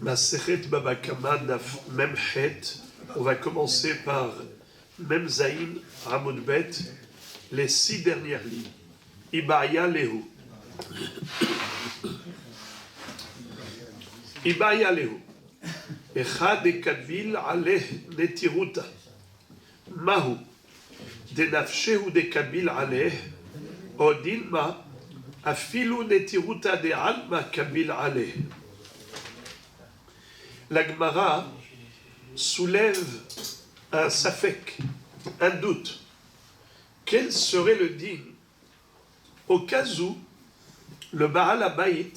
Masechet Baba Kama Daf Mem Het. On va commencer par Mem Zayin Amud Bet, les 6 dernières lignes. Ibaya Lehu. Ibaya Lehu. Echad Ekabil Aleh Netiruta. Mahu. Denafshehu Dekabil Aleh. Odilma. Afilu Netiruta de Alma Kabil Aleh. La Gemara soulève un safek, un doute. Quel serait le din au cas où le Baal Habayit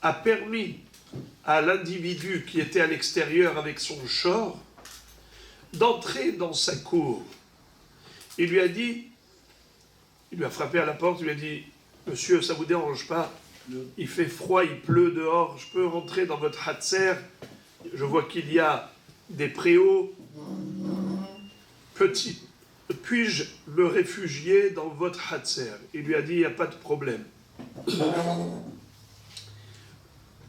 a permis à l'individu qui était à l'extérieur avec son shor d'entrer dans sa cour? Il lui a dit, il lui a frappé à la porte, il lui a dit: Monsieur, ça ne vous dérange pas? Il fait froid, il pleut dehors, je peux rentrer dans votre hatser? Je vois qu'il y a des préaux. Petit, puis-je me réfugier dans votre hatser? Il lui a dit: il n'y a pas de problème.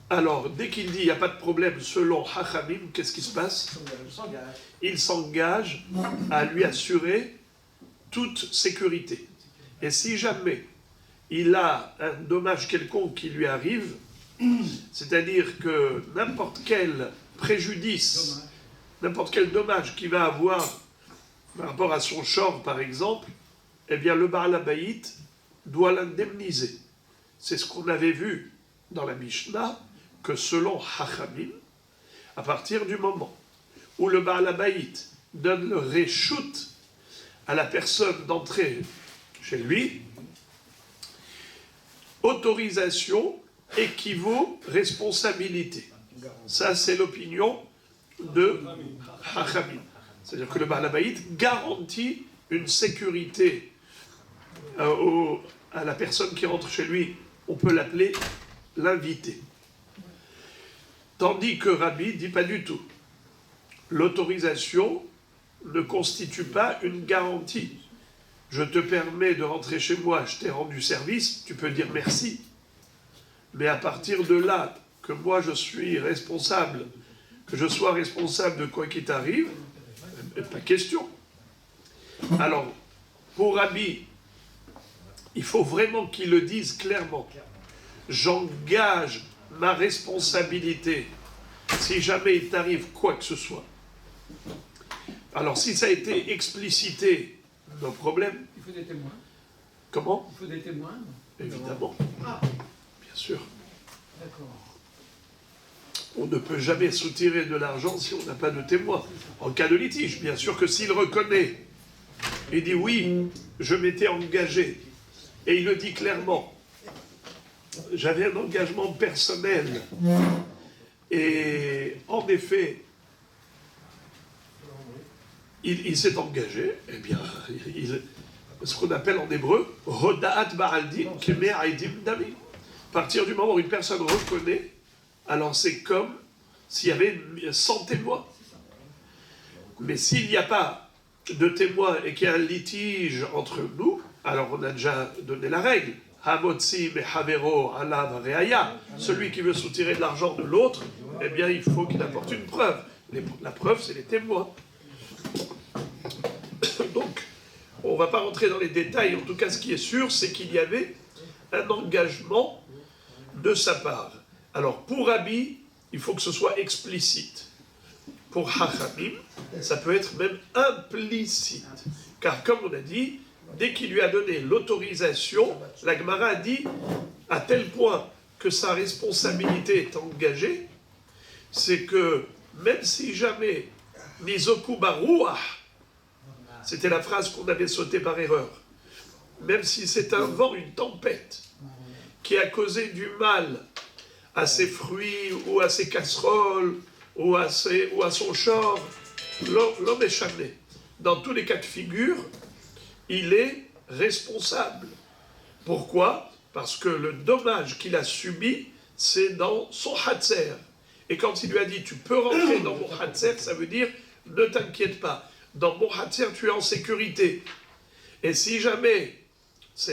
Alors, dès qu'il dit il n'y a pas de problème, selon Hachamim, qu'est-ce qui se passe? Il s'engage à lui assurer toute sécurité. Et si jamais il a un dommage quelconque qui lui arrive, c'est-à-dire que n'importe quel préjudice, n'importe quel dommage qu'il va avoir par rapport à son shor, par exemple, eh bien le Baal Habayit doit l'indemniser. C'est ce qu'on avait vu dans la Mishnah, que selon Hachamim, à partir du moment où le Baal Habayit donne le réchout à la personne d'entrer chez lui, autorisation équivaut responsabilité. Ça, c'est l'opinion de Hachamim. C'est-à-dire que le Baal Habayit garantit une sécurité à la personne qui rentre chez lui. On peut l'appeler l'invité. Tandis que Rabbi dit pas du tout. L'autorisation ne constitue pas une garantie. Je te permets de rentrer chez moi, je t'ai rendu service, tu peux dire merci. Mais à partir de là, que moi je suis responsable, que je sois responsable de quoi qu'il t'arrive, pas question. Alors, pour Rabbi, il faut vraiment qu'il le dise clairement. J'engage ma responsabilité si jamais il t'arrive quoi que ce soit. Alors, si ça a été explicité, nos problèmes. Il faut des témoins. Comment? Il faut des témoins. Évidemment. Ah. Bien sûr. D'accord. On ne peut jamais soutirer de l'argent si on n'a pas de témoin. En cas de litige, bien sûr que s'il reconnaît et dit oui, je m'étais engagé, et il le dit clairement, j'avais un engagement personnel, et en effet, il s'est engagé, eh bien, ce qu'on appelle en hébreu, Hoda'at Ba'aldin Kemer Aidim Dami. À partir du moment où une personne reconnaît, alors c'est comme s'il y avait 100 témoins. Mais s'il n'y a pas de témoins et qu'il y a un litige entre nous, alors on a déjà donné la règle. Hamotzi mehavero alav reaya. Celui qui veut soutirer de l'argent de l'autre, eh bien il faut qu'il apporte une preuve. La preuve, c'est les témoins. Donc, on ne va pas rentrer dans les détails. En tout cas, ce qui est sûr, c'est qu'il y avait un engagement de sa part. Alors, pour Rabbi, il faut que ce soit explicite. Pour Hachamim, ça peut être même implicite. Car, comme on a dit, dès qu'il lui a donné l'autorisation, la Gemara a dit, à tel point que sa responsabilité est engagée, c'est que, même si jamais Nizoku Baruah, c'était la phrase qu'on avait sautée par erreur, même si c'est un vent, une tempête, qui a causé du mal à ses fruits, ou à ses casseroles, ou à son shor, l'homme est chané. Dans tous les cas de figure, il est responsable. Pourquoi? Parce que le dommage qu'il a subi, c'est dans son hatser. Et quand il lui a dit, tu peux rentrer dans mon hatser, ça veut dire, ne t'inquiète pas, dans mon hatser, tu es en sécurité. Et si jamais ça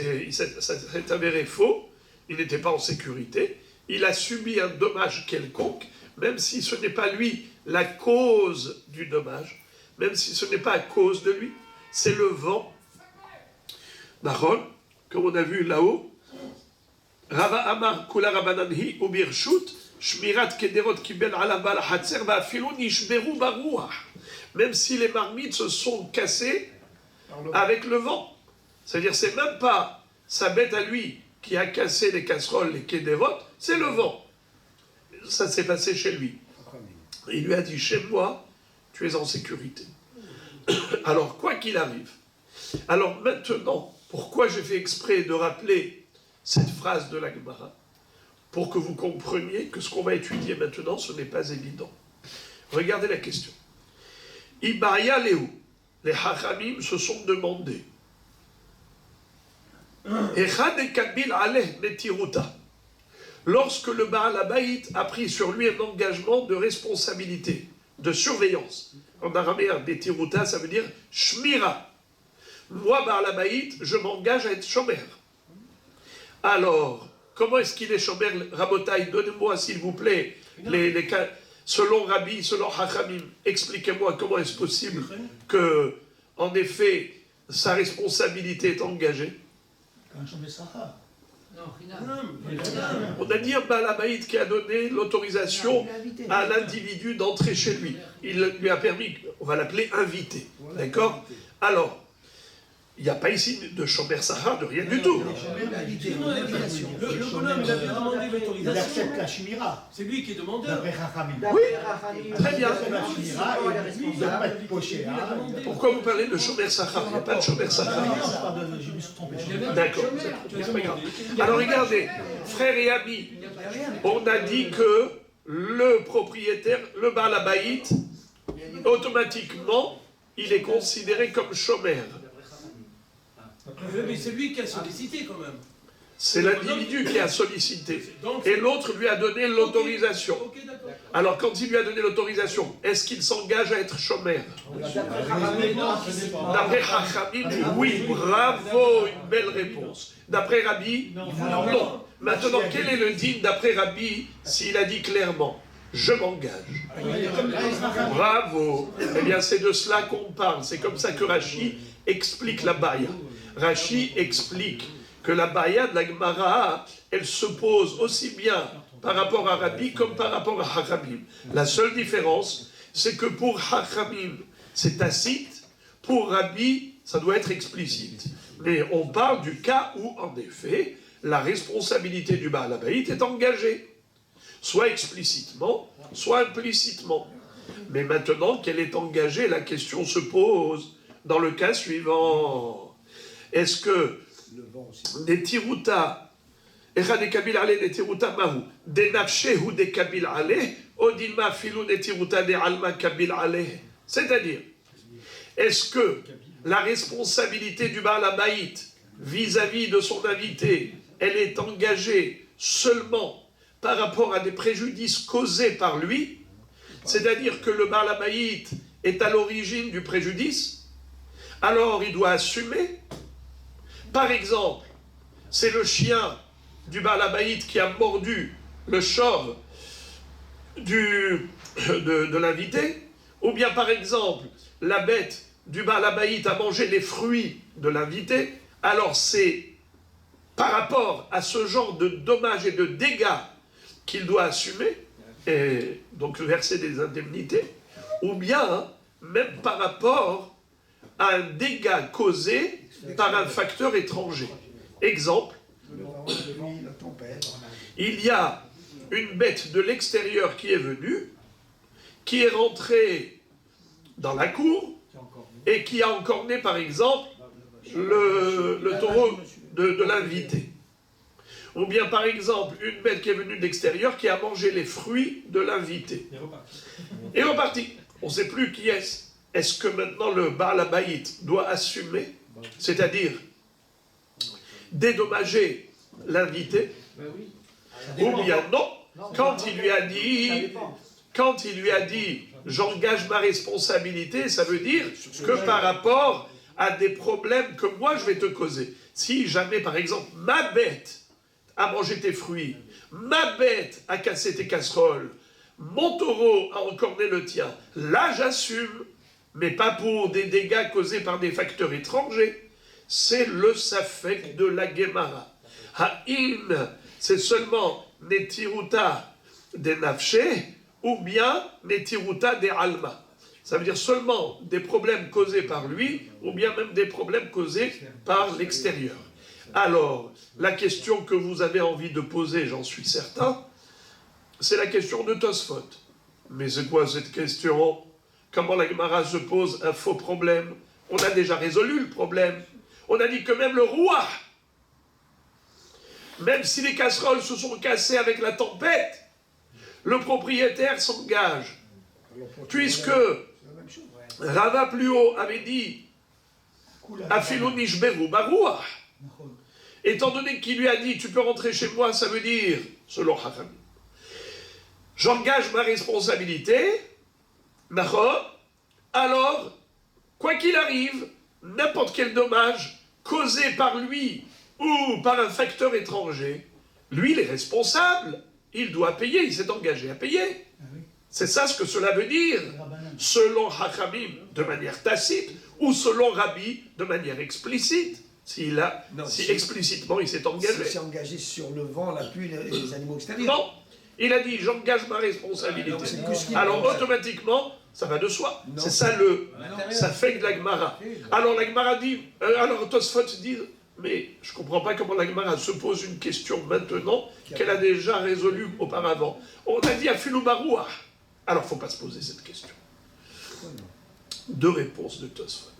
s'est avéré faux, il n'était pas en sécurité, il a subi un dommage quelconque, même si ce n'est pas lui la cause du dommage, même si ce n'est pas à cause de lui, c'est le vent. Nahon, comme on a vu là-haut, Rava Amar Kula Rabananhi Ubirshut, Shmirat Kederot Kibel Alabal Hatzer Ba'afilun Ishberu Baruah. Même si les marmites se sont cassées avec le vent. C'est-à-dire, c'est même pas sa bête à lui qui a cassé les casseroles, les Kederot, c'est le vent. Ça s'est passé chez lui. Il lui a dit, chez moi, tu es en sécurité. Alors, quoi qu'il arrive. Alors maintenant, pourquoi j'ai fait exprès de rappeler cette phrase de la Gemara? Pour que vous compreniez que ce qu'on va étudier maintenant, ce n'est pas évident. Regardez la question. Ibaya Léou, les Hachamim se sont demandé. Lorsque le Baal Habayit a pris sur lui un engagement de responsabilité, de surveillance. En araméen, Netiruta, ça veut dire Shmira. Moi, Baal Habayit, je m'engage à être shomer. Alors, comment est-ce qu'il est shomer, Rabotai? Donnez-moi, s'il vous plaît, selon Rabbi, selon Hachamim, expliquez-moi comment est-ce possible que, en effet, sa responsabilité est engagée. On a dit un Baal Habayit qui a donné l'autorisation à l'individu d'entrer chez lui. Il lui a permis, on va l'appeler invité. D'accord? Alors, il n'y a pas ici de Shomer Sahar, de rien du tout. Le bonhomme, il avait demandé l'autorisation. Il accepte la Shmira. C'est lui qui est demandeur. Oui, très bien. Pourquoi vous parlez de Shomer Sahar? Il n'y a pas de Shomer Sahar. Je me suis trompé. D'accord, c'est pas grave. Alors regardez, frères et amis, on a dit que le propriétaire, le Baal Habayit, automatiquement, il est considéré comme Shomer. Mais c'est lui qui a sollicité quand même. C'est l'individu qui a sollicité. Et l'autre lui a donné l'autorisation. Alors quand il lui a donné l'autorisation, est-ce qu'il s'engage à être shomer? D'après Chachamim, oui, bravo, une belle réponse. D'après Rabbi, non. Maintenant, quel est le digne d'après Rabbi s'il a dit clairement? Je m'engage. Bravo. Eh bien, c'est de cela qu'on parle. C'est comme ça que Rashi explique la Baya. Rashi explique que la Baya de la Gemara, elle se pose aussi bien par rapport à Rabbi comme par rapport à Hachamim. La seule différence, c'est que pour Hachamim, c'est tacite, pour Rabbi, ça doit être explicite. Mais on parle du cas où, en effet, la responsabilité du Baal Habayit est engagée, soit explicitement, soit implicitement. Mais maintenant qu'elle est engagée, la question se pose dans le cas suivant. Est-ce que des tiruta, des kabil ale des tiruta mahu, des nafshe ou des kabil ale, odilma filou des tiruta des alma kabil ale? C'est-à-dire, est-ce que la responsabilité du Baal Habayit vis-à-vis de son invité, elle est engagée seulement par rapport à des préjudices causés par lui, c'est-à-dire que le Baal Habayit est à l'origine du préjudice, alors il doit assumer. Par exemple, c'est le chien du Baal Habayit qui a mordu le chauve de l'invité, ou bien par exemple, la bête du Baal Habayit a mangé les fruits de l'invité, alors c'est par rapport à ce genre de dommages et de dégâts qu'il doit assumer, et donc verser des indemnités, ou bien même par rapport à un dégât causé par un facteur étranger. Exemple, il y a une bête de l'extérieur qui est venue, qui est rentrée dans la cour, et qui a encorné par exemple le taureau de l'invité. Ou bien par exemple une bête qui est venue de l'extérieur qui a mangé les fruits de l'invité. Et reparti. On ne sait plus qui est-ce. Est-ce que maintenant le Baal Habayit doit assumer, c'est-à-dire dédommager l'invité, ou bien non, quand il lui a dit j'engage ma responsabilité, ça veut dire que par rapport à des problèmes que moi je vais te causer. Si jamais par exemple ma bête a mangé tes fruits, ma bête a cassé tes casseroles, mon taureau a encorné le tien, là j'assume, mais pas pour des dégâts causés par des facteurs étrangers. C'est le safek de la Gemara. Ha'in, c'est seulement netiruta des nafshe ou bien netiruta des alma. Ça veut dire seulement des problèmes causés par lui ou bien même des problèmes causés par l'extérieur. Alors, la question que vous avez envie de poser, j'en suis certain, c'est la question de Tosfot. Mais c'est quoi cette question? Comment la Gemara se pose un faux problème? On a déjà résolu le problème. On a dit que même le roi, même si les casseroles se sont cassées avec la tempête, le propriétaire s'engage. Puisque Rava plus haut avait dit Afilu nishberu baruah. Étant donné qu'il lui a dit tu peux rentrer chez moi, ça veut dire, selon Hacham, j'engage ma responsabilité, alors, quoi qu'il arrive, n'importe quel dommage causé par lui ou par un facteur étranger, lui il est responsable, il doit payer, il s'est engagé à payer. C'est ça ce que cela veut dire, selon Hachamim de manière tacite ou selon Rabbi de manière explicite. Si explicitement il s'est engagé. Il s'est engagé sur le vent, la pluie, les animaux extérieurs. Non, il a dit j'engage ma responsabilité. Alors automatiquement, ça va de soi. C'est ça ça fait de la Gemara. Alors la Gemara dit, alors Tosfot dit, mais je ne comprends pas comment la Gemara se pose une question maintenant qu'elle a déjà résolue auparavant. On a dit Afilu baruah. Alors il ne faut pas se poser cette question. Deux réponses de Tosfot.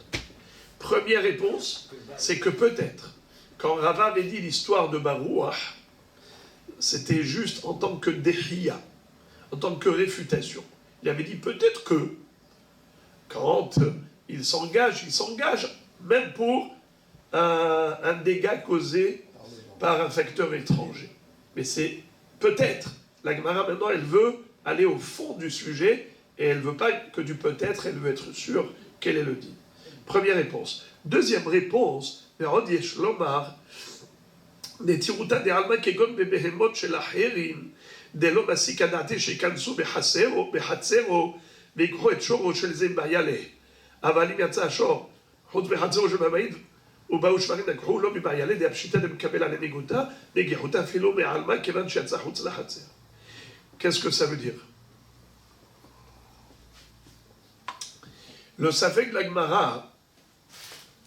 Première réponse, c'est que peut-être, quand Rava avait dit l'histoire de Barouah, c'était juste en tant que déhiya, en tant que réfutation. Il avait dit peut-être que, quand il s'engage même pour un dégât causé par un facteur étranger. Mais c'est peut-être. La Gemara maintenant, elle veut aller au fond du sujet, et elle ne veut pas que du peut-être, elle veut être sûre quel est le dit. Première réponse. Deuxième réponse, Verod yesh lomar, netiruta de alma kegon bebehemot shel acherim, delo masika date shekansu bechatzero, ויקחו את שורו של זה ביאלה. אבל אם יצא השור, חוץ בחצרו של בבית, ובאו שברים לקחו לו מבעיאלה, די הפשיטה דמקבל על הנגותה, נגיחותה אפילו מעלמה, כיוון שיצא חוץ לחצר. Qu'est-ce que ça veut dire? Le safek de la Gemara,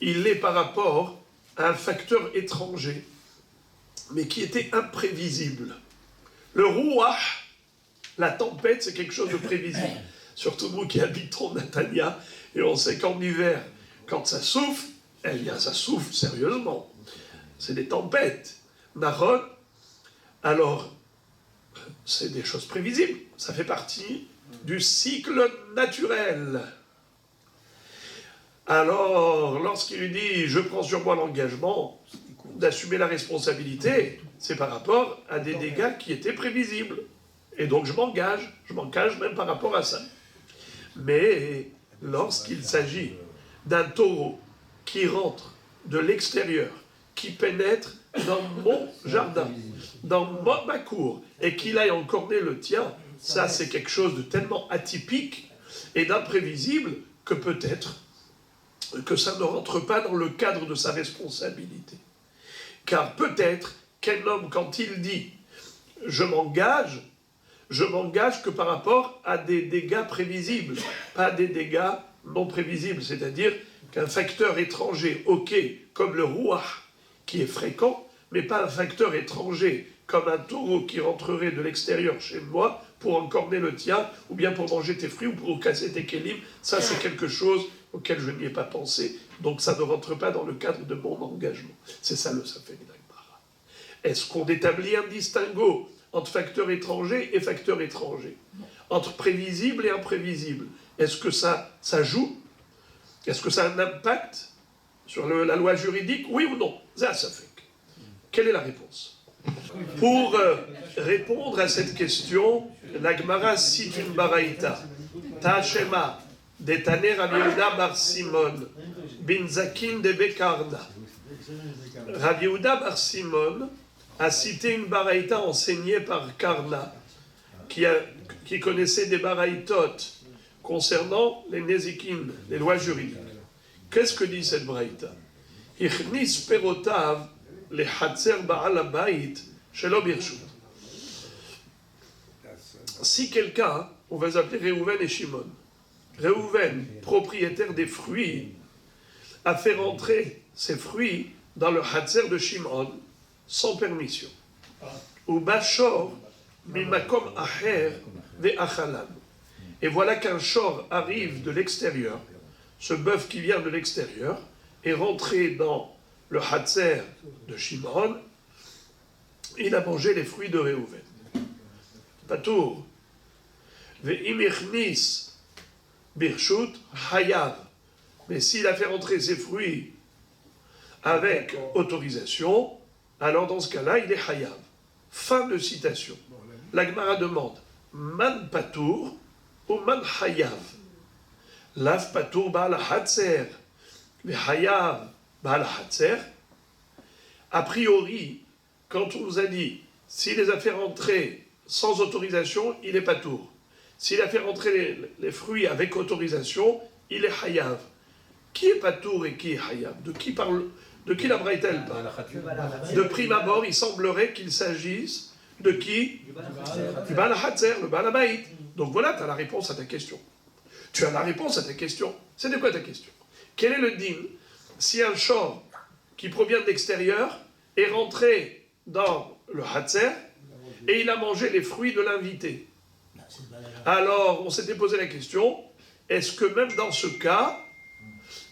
il est par rapport à un facteur étranger, mais qui était imprévisible. Le rouah, la tempête, c'est quelque chose de prévisible. Surtout nous qui habitons Natania, et on sait qu'en hiver, quand ça souffle, eh bien ça souffle sérieusement. C'est des tempêtes. Nahon, alors, c'est des choses prévisibles. Ça fait partie du cycle naturel. Alors, lorsqu'il lui dit « je prends sur moi l'engagement d'assumer la responsabilité », c'est par rapport à des dégâts qui étaient prévisibles. Et donc je m'engage même par rapport à ça. Mais lorsqu'il s'agit d'un taureau qui rentre de l'extérieur, qui pénètre dans mon jardin, dans ma cour, et qu'il aille encorner le tien, ça c'est quelque chose de tellement atypique et d'imprévisible que peut-être que ça ne rentre pas dans le cadre de sa responsabilité. Car peut-être qu'un homme, quand il dit « je m'engage que par rapport à des dégâts prévisibles, pas des dégâts non prévisibles, c'est-à-dire qu'un facteur étranger, ok, comme le rouah, qui est fréquent, mais pas un facteur étranger, comme un taureau qui rentrerait de l'extérieur chez moi pour encorner le tien, ou bien pour manger tes fruits, ou pour casser tes kélim, ça c'est quelque chose auquel je n'y ai pas pensé, donc ça ne rentre pas dans le cadre de mon engagement. C'est ça le Safek d'Agmara. Est-ce qu'on établit un distinguo entre facteur étranger et facteur étranger, entre prévisible et imprévisible? Est-ce que ça joue? Est-ce que ça a un impact sur la loi juridique? Oui ou non? Ça fait. Quelle est la réponse? Pour répondre à cette question, la Gemara cite une baraïta. Ta'ashema d'Etane Rabbi Yehuda bar Simon bin Zakin de Bekarna. Rabbi Yehuda bar Simon a cité une baraïta enseignée par Karna, qui qui connaissait des baraïtot concernant les nezikin, les lois juridiques. Qu'est-ce que dit cette braïta? Ichnis perotav le hatzer ba'al habayit shelo birshut. Si quelqu'un, on va les appeler Réhouven et Shimon, Réhouven, propriétaire des fruits, a fait rentrer ses fruits dans le hatzer de Shimon sans permission. Ou bashor mimakom acher ve'achalan. Et voilà qu'un shor arrive de l'extérieur, ce bœuf qui vient de l'extérieur, est rentré dans le hatzer de Shimon, il a mangé les fruits de Réhouven. Patour. Ve'im ichnis birshut hayav. Mais s'il a fait rentrer ses fruits avec autorisation, alors dans ce cas-là, il est hayav. Fin de citation. La Gemara demande man patour ou man hayav. Lav patour ba'al hatzer, ve hayav ba'al hatzer. A priori, quand on nous a dit s'il les a fait rentrer sans autorisation, il est patour. S'il a fait rentrer les fruits avec autorisation, il est hayav. Qui est patour et qui est hayav? De qui la braïta elle parle? De prime abord, il semblerait qu'il s'agisse de qui? Du Baal Hatzer, le Baal Habayit. Donc voilà, tu as la réponse à ta question. Tu as la réponse à ta question. C'est de quoi ta question? Quel est le din si un shor qui provient de l'extérieur est rentré dans le Hatzer et il a mangé les fruits de l'invité? Alors, on s'était posé la question, est-ce que même dans ce cas,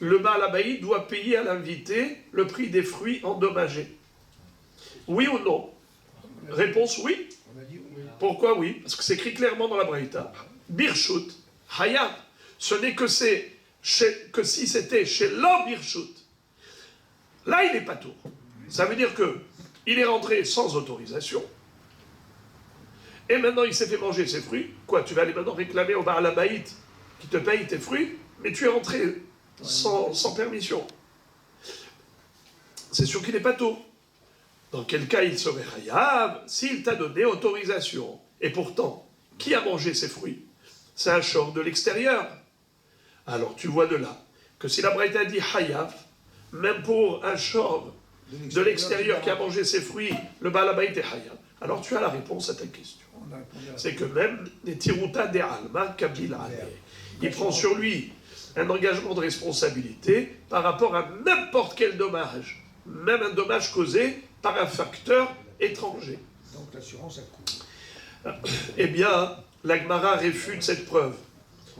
le Baal Habayit doit payer à l'invité le prix des fruits endommagés? Oui ou non? Réponse oui. Pourquoi oui? Parce que c'est écrit clairement dans la Braïta. Birshut, Hayat. Ce n'est que si c'était chez l'homme Birshut. Là, il n'est pas tout. Ça veut dire qu'il est rentré sans autorisation. Et maintenant, il s'est fait manger ses fruits. Quoi, tu vas aller maintenant réclamer au Baal Habayit qui te paye tes fruits, mais tu es rentré sans permission. C'est sûr qu'il n'est pas tôt. Dans quel cas il serait hayav s'il t'a donné autorisation? Et pourtant, qui a mangé ces fruits? C'est un shor de l'extérieur. Alors tu vois de là que si la Braïta dit hayav, même pour un shor de l'extérieur qui a mangé ses fruits, le Baal Habayit est hayav. Alors tu as la réponse à ta question. C'est que même les tiruta de alma kabil aleh, il prend sur lui un engagement de responsabilité par rapport à n'importe quel dommage, même un dommage causé par un facteur étranger. Donc l'assurance, elle couvre. Eh bien, la Gemara réfute cette preuve.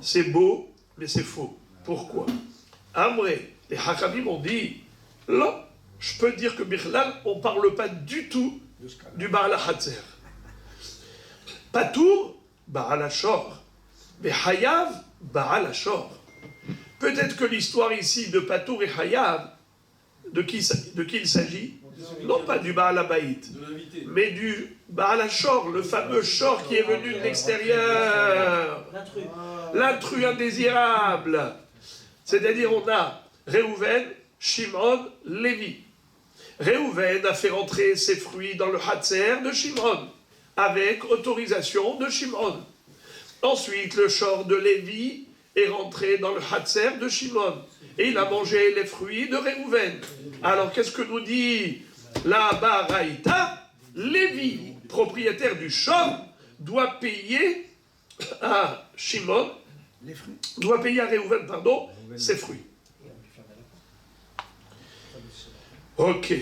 C'est beau, mais c'est faux. Pourquoi? Amré, les Hakamim ont dit, là, je peux dire que Bichlal, on ne parle pas du tout du Baal Hatzer. Patour, Baal Hashor. Mais Hayav, Baal Hashor. Peut-être que l'histoire ici de Patour et Hayav, de qui il s'agit? Non pas du Baal Habayit, mais du Baal Hashor, le fameux shor qui est venu de l'extérieur. L'intrus indésirable. C'est-à-dire on a Réhouven, Shimon, Lévi. Réhouven a fait rentrer ses fruits dans le Hatzer de Shimon, avec autorisation de Shimon. Ensuite, le shor de Lévi est rentré dans le Hatzer de Shimon, et il a mangé les fruits de Réhouven. Alors, qu'est-ce que nous dit la Baraïta? Lévi, propriétaire du shor, doit payer à Shimon, doit payer à Réhouven, ses fruits. Ok,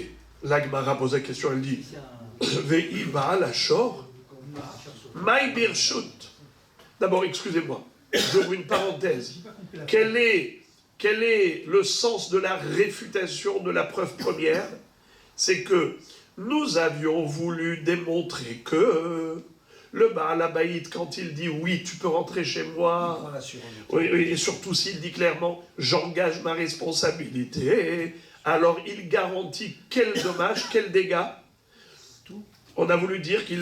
la Gemara pose la question, elle dit Ve'i Baal Hashor, Maï Birshut. D'abord, excusez-moi, j'ouvre une parenthèse. Quel est le sens de la réfutation de la preuve première? C'est que nous avions voulu démontrer que le Baal Habayit, quand il dit oui, tu peux rentrer chez moi, oui, et surtout s'il dit clairement j'engage ma responsabilité, alors il garantit quel dommage, quel dégât. On a voulu dire qu'il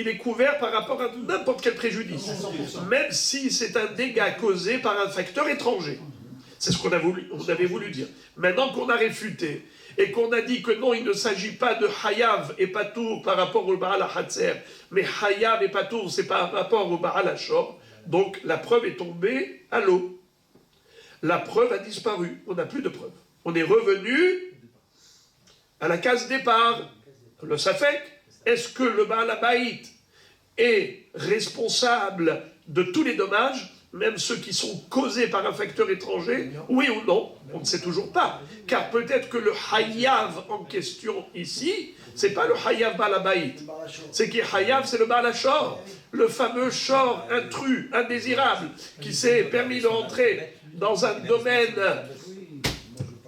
est couvert par rapport à n'importe quel préjudice, même si c'est un dégât causé par un facteur étranger. C'est ce qu'on avait voulu dire. Maintenant qu'on a réfuté, et qu'on a dit que non, il ne s'agit pas de Hayav et Patour par rapport au Baal HaChatzer, mais Hayav et Patour, c'est par rapport au Baal HaShor, donc la preuve est tombée à l'eau. La preuve a disparu, on n'a plus de preuve. On est revenu à la case départ. Le Safek, est-ce que le Baal HaBaït est responsable de tous les dommages, même ceux qui sont causés par un facteur étranger, oui ou non? On ne sait toujours pas. Car peut-être que le Hayav en question ici, c'est pas le Hayav Baal HaBaït. C'est qui Hayav, c'est le Baal HaShor, le fameux Shor intrus, indésirable, qui s'est permis de rentrer dans un domaine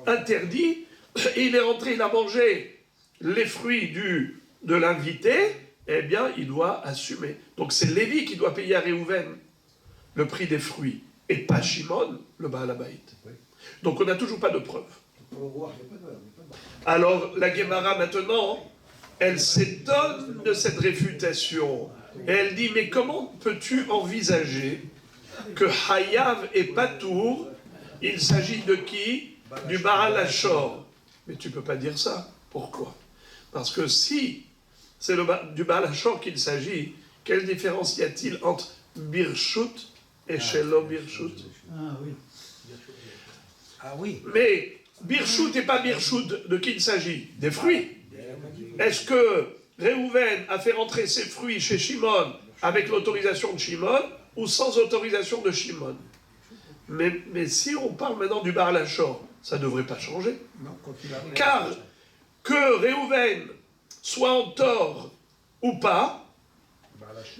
interdit, et il est rentré, il a mangé les fruits de l'invité, eh bien, il doit assumer. Donc c'est Lévi qui doit payer à Réhouven le prix des fruits, et pas Shimon, le Baal HaBaït. Donc on n'a toujours pas de preuve. Alors la Gemara maintenant, elle s'étonne de cette réfutation. Et elle dit, mais comment peux-tu envisager que Hayav et Patour, il s'agit de qui? Du Baal HaShor. Mais tu ne peux pas dire ça. Pourquoi? Parce que si c'est du Baal HaShor qu'il s'agit, quelle différence y a-t-il entre Birshut et Shelo Birshut? Ah oui. Ah oui. Mais Birshut et pas Birshut, de qui il s'agit? Des fruits. Est-ce que Réhouven a fait rentrer ses fruits chez Shimon avec l'autorisation de Shimon ou sans autorisation de Shimon? Mais si on parle maintenant du Baal HaShor, ça ne devrait pas changer. Non, quand il arrive. Car que Réhouven soit en tort ou pas,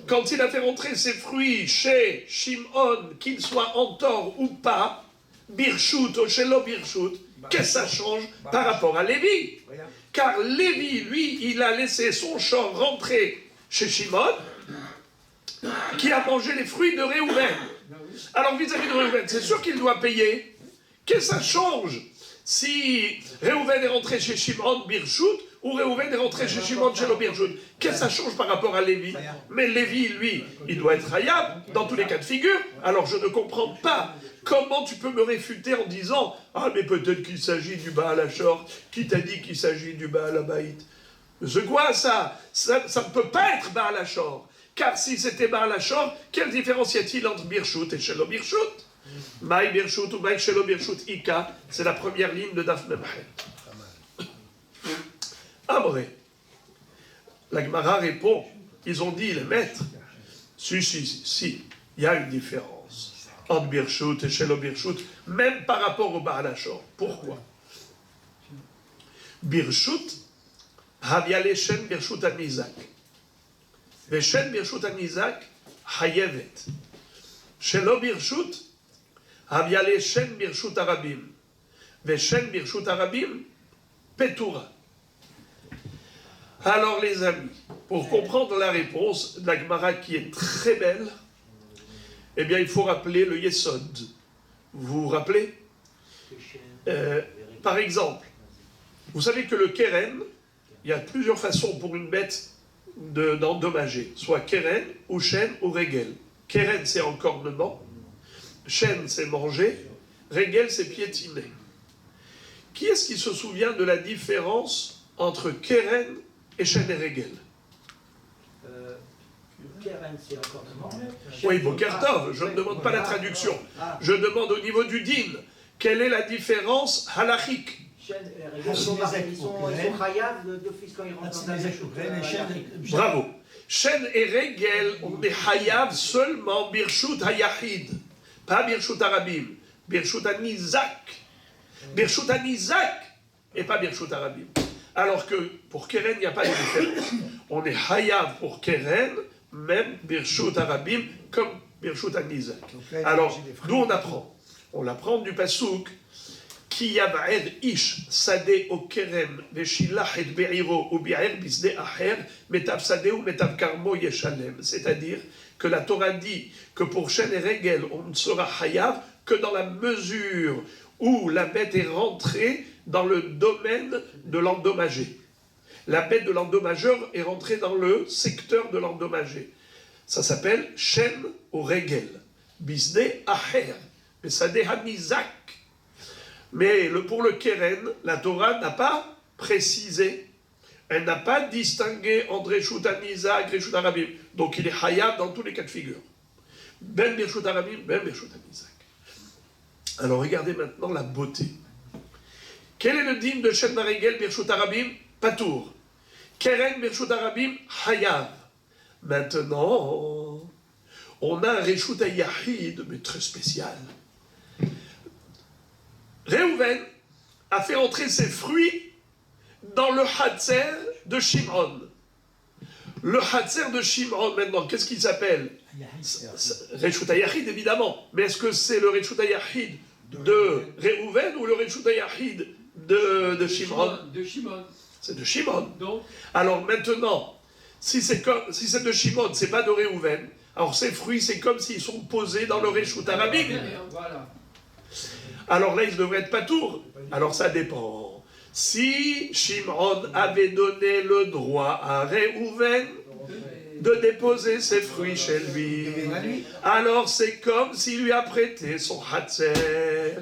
quand il a fait rentrer ses fruits chez Shimon, qu'il soit en tort ou pas, Birshut ou Shelo Birshut, qu'est-ce que ça change par rapport à Lévi? Car Lévi, lui, il a laissé son shor rentrer chez Shimon, qui a mangé les fruits de Réhouven. Alors vis-à-vis de Réhouven, c'est sûr qu'il doit payer. Qu'est-ce que ça change si Réhouven est rentré chez Shimon Birshut ou Réhouven est rentré chez Shimon Shelo Birshut? Qu'est-ce que ça change par rapport à Lévi? Mais Lévi, lui, il doit être Hayab dans tous les cas de figure. Alors je ne comprends pas comment tu peux me réfuter en disant « Ah, mais peut-être qu'il s'agit du Baal HaShor. Qui t'a dit qu'il s'agit du Baal HaBaït ?» C'est quoi ça ne peut pas être Baal HaShor. Car si c'était Baal HaShor, quelle différence y a-t-il entre Birshut et Shelo Birshut? Maï Birshut ou Maï Shelo Birshut Ika, c'est la première ligne de Daf Memchet. Amré. La Gemara répond, ils ont dit, les maîtres, si, il y a une différence entre Birshut et Shelo Birshut, même par rapport au Baal HaShor. Pourquoi? Birshut, Haviale Shen Birshut Anizak. Veshen Birshut Anizak, Hayevet. Shelo Birshut, Haviale Shen Birshut Arabim. Veshen Birshut Arabim, Petura. Alors les amis, pour comprendre la réponse de la Gemara qui est très belle, eh bien il faut rappeler le Yesod. Vous vous rappelez? Par exemple, vous savez que le Keren, il y a plusieurs façons pour une bête d'endommager, soit Keren, ou Shen, ou Regel. Keren c'est encornement, Shen c'est manger, Regel c'est piétiner. Qui est-ce qui se souvient de la différence entre Keren et Shen et Regel? Keren, c'est encornement. Oui, Bokertov, je ne demande pas la traduction. Je demande au niveau du din, quelle est la différence halachique? Ils sont chayav d'office quand ils rentrent dans la Bravo. Shen et Regel, on est hayav seulement Birshut Hayahid, pas Birshut Arabim, Birshut Anizak. Birshut Anizak et pas Birshut Arabim. Alors que pour Keren, il n'y a pas de différence. On est hayav pour Keren, même Birshut Arabim, comme Birshut Anizak. Alors, d'où on apprend? On apprend du Passouk, Ki yav'ed ish sadeh o kerem veshilach et be'iro ou bi'er bisde acher metav sadeh ou metav karmo yeshalem. C'est-à-dire que la Torah dit que pour Shen et Regel, on ne sera hayav que dans la mesure où la bête est rentrée dans le domaine de l'endommagé. La bête de l'endommageur est rentrée dans le secteur de l'endommagé. Ça s'appelle Shen ou Regel. Bisde acher. Mais sadeh hanizak. Mais pour le Keren, la Torah n'a pas précisé, elle n'a pas distingué entre Reshut Anizak et Reshut Arabim. Donc il est Hayab dans tous les cas de figure. Ben Birshut Arabim, Ben Birshut Anizak. Alors regardez maintenant la beauté. Quel est le dîme de Shen Marigel Birshut Arabim? Patour. Keren Birshut Arabim, Hayab. Maintenant, on a un Reshut Yahid, mais très spécial. Réhouven a fait entrer ses fruits dans le Hatzer de Shimon. Le Hatzer de Shimon, maintenant, qu'est-ce qu'il s'appelle? Reshut Yahid, évidemment. Mais est-ce que c'est le Reshut Yahid de Réhouven ou le Reshut Yahid de Shimon? De Shimon. C'est de Shimon. Donc, Alors maintenant, si c'est de Shimon, c'est pas de Réhouven, alors ces fruits, c'est comme s'ils sont posés dans le Reshut Arabim. voilà. Alors là, ils devraient être patour. Alors ça dépend. Si Shimon avait donné le droit à Réhouven de déposer ses fruits chez lui, alors c'est comme s'il lui a prêté son Hatzer.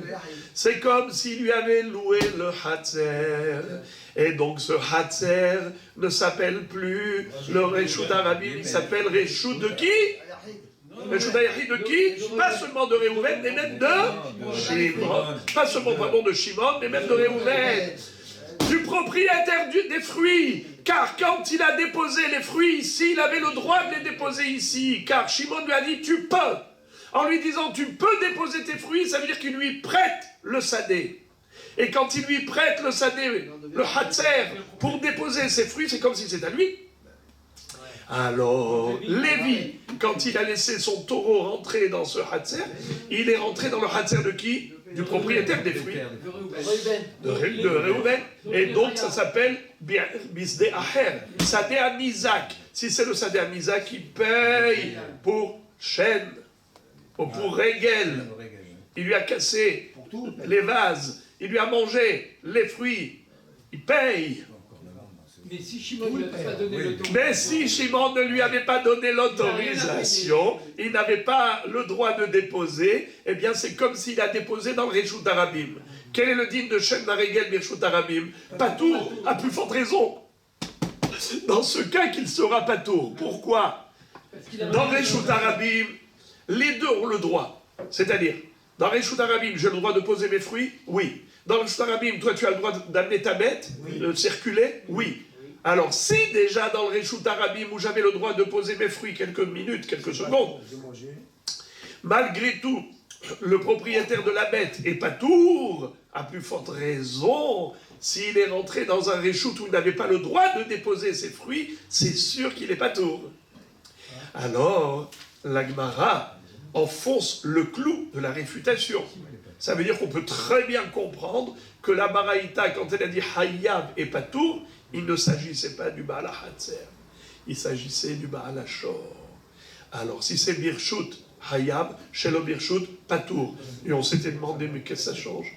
C'est comme s'il lui avait loué le Hatzer. Et donc ce Hatzer ne s'appelle plus le Reshut Arabim, il s'appelle Reshut de qui? Reshut Yahid de qui? Pas seulement de Réhouven, mais même de Shimon. Pas seulement, pardon, de Shimon, mais même de Réhouven. Du propriétaire des fruits. Car quand il a déposé les fruits ici, il avait le droit de les déposer ici. Car Shimon lui a dit, tu peux. En lui disant, tu peux déposer tes fruits, ça veut dire qu'il lui prête le sadé. Et quand il lui prête le sadé, le Hatzer, pour déposer ses fruits, c'est comme si c'était à lui. Alors, Lévi, quand il a laissé son taureau rentrer dans ce Hatzer, il est rentré dans le Hatzer de qui? Du propriétaire des fruits. De Réhouven. Et donc, ça s'appelle Bisdé Aher. Sadé Anizak. Si c'est le Sadé Anizak, il paye pour chêne, ou pour Régel. Il lui a cassé les vases. Il lui a mangé les fruits. Il paye. Mais si Shimon ne lui avait pas donné l'autorisation. Mais si Shimon ne lui avait pas donné l'autorisation, il n'avait pas le droit de déposer, eh bien c'est comme s'il a déposé dans le Reshut Arabim. Quel est le dîme de Shen Marigel Birshut Arabim? Patour, à plus forte raison. Dans ce cas qu'il sera patour. Pourquoi? Dans le Reshut Arabim, les deux ont le droit. C'est-à-dire, dans le Reshut Arabim, j'ai le droit de poser mes fruits? Oui. Dans le Reshut Arabim, toi tu as le droit d'amener ta bête, de circuler? Oui. Alors, si déjà dans le Reshut Arabim où j'avais le droit de poser mes fruits quelques minutes, quelques secondes, malgré tout, le propriétaire de la bête est patour, à plus forte raison, s'il est rentré dans un Reshut où il n'avait pas le droit de déposer ses fruits, c'est sûr qu'il est patour. Alors, la Gemara enfonce le clou de la réfutation. Ça veut dire qu'on peut très bien comprendre que la Baraïta, quand elle a dit Hayab et patour, il ne s'agissait pas du Baal HaHatzer, il s'agissait du Baal HaShor. Alors, si c'est Birshut, Hayab, Shelo Birshut, Patour. Et on s'était demandé, mais qu'est-ce que ça change?